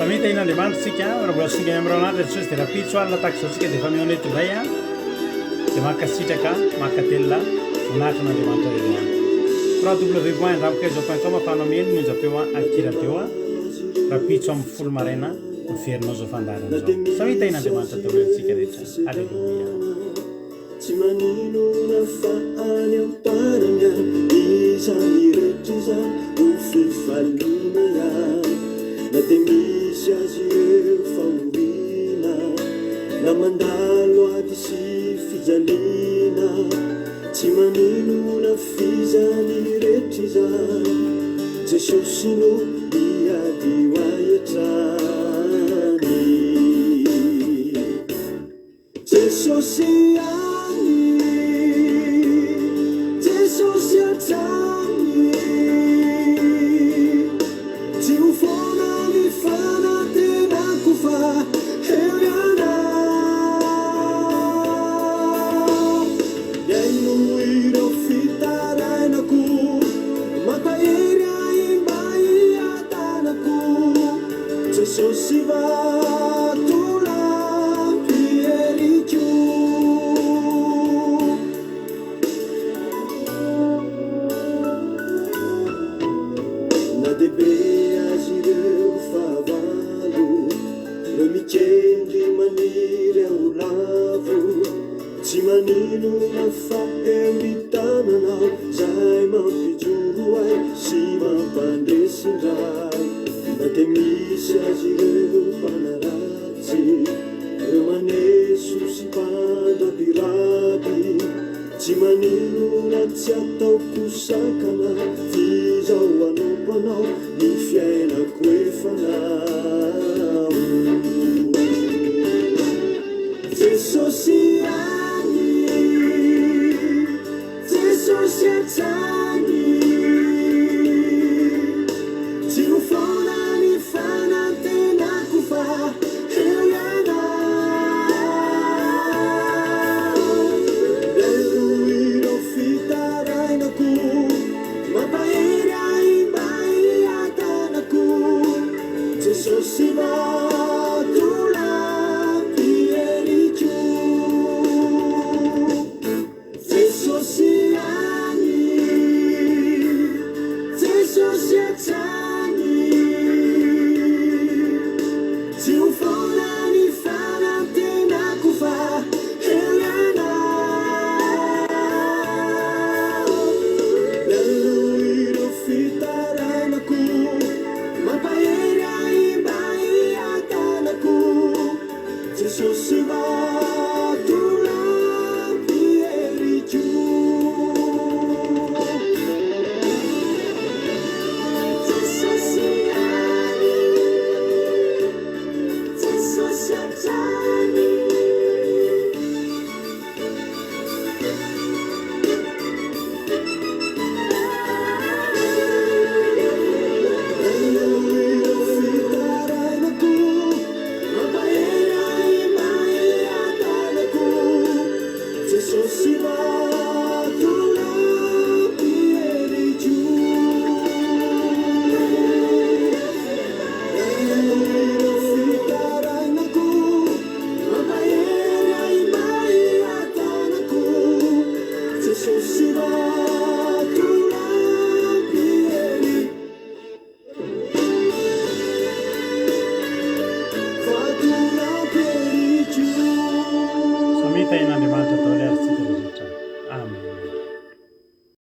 samita in'andriamanitra tsika raha mbola singa amin'ny ranandra jesosy de rapitso alina tahaka izao tsika de efa mionety indray a de makasitraka makatelona voninahitra n'andriamanitra reny www.ndramokaizo.com afanao meny ninjapeo a akirateo a rapitso amin'ny folo maraina miverinao zao fandarana zao samita in'andriamanitra daholentsika rehetra alleluia tsy manino fa any amparana izany rehetra izany ho fifaliana na de misy azy ireo fahorina na mandalo ady sy fijaliana tsy manino na fizany rehetra izany jesosy no miady hoaetrany jesosy jesosy atrany tsy ho fona ny fanatenako fa eo ianao miaino ireo fitarainako mampahery aimba iatanako jesosy vatolampy eriko na debe azy ireo favalo no mikendry maniry ao lavo tsy manino na fa eo mitananao zay mampijoro ay sy mampandresindray na de misy azy ireo mpanaratsy reo maneso sy mpandrabiraby tsy manino na tsy ataoko sakana ty zao anompanao ny fiainako efanao jesosy any jesosy atrany tsy ho fona ny fanatenako fa eo ianao ero ireo fitarainako mampahery aimba iatanako jesosy vatolampy eriko Jesosy any, Jesosy atrany, tsy ho foana ny fanantenako fa henanao. Lalao ireo fitarainako, mampahery aimba iatanako, Jesosy vatolampy hery-ko. Jesosy any, Jesosy atrany, lalao ireo fitarainako, mampahery aimba iatanako, Jesosy vatolampy hery-ko. Lalao ireo fitarainako, mampahery aimba iatanako, Jesosy vatolampy hery-ko. Samita in'Andriamanitra atao le arytsika rehetra. Amen.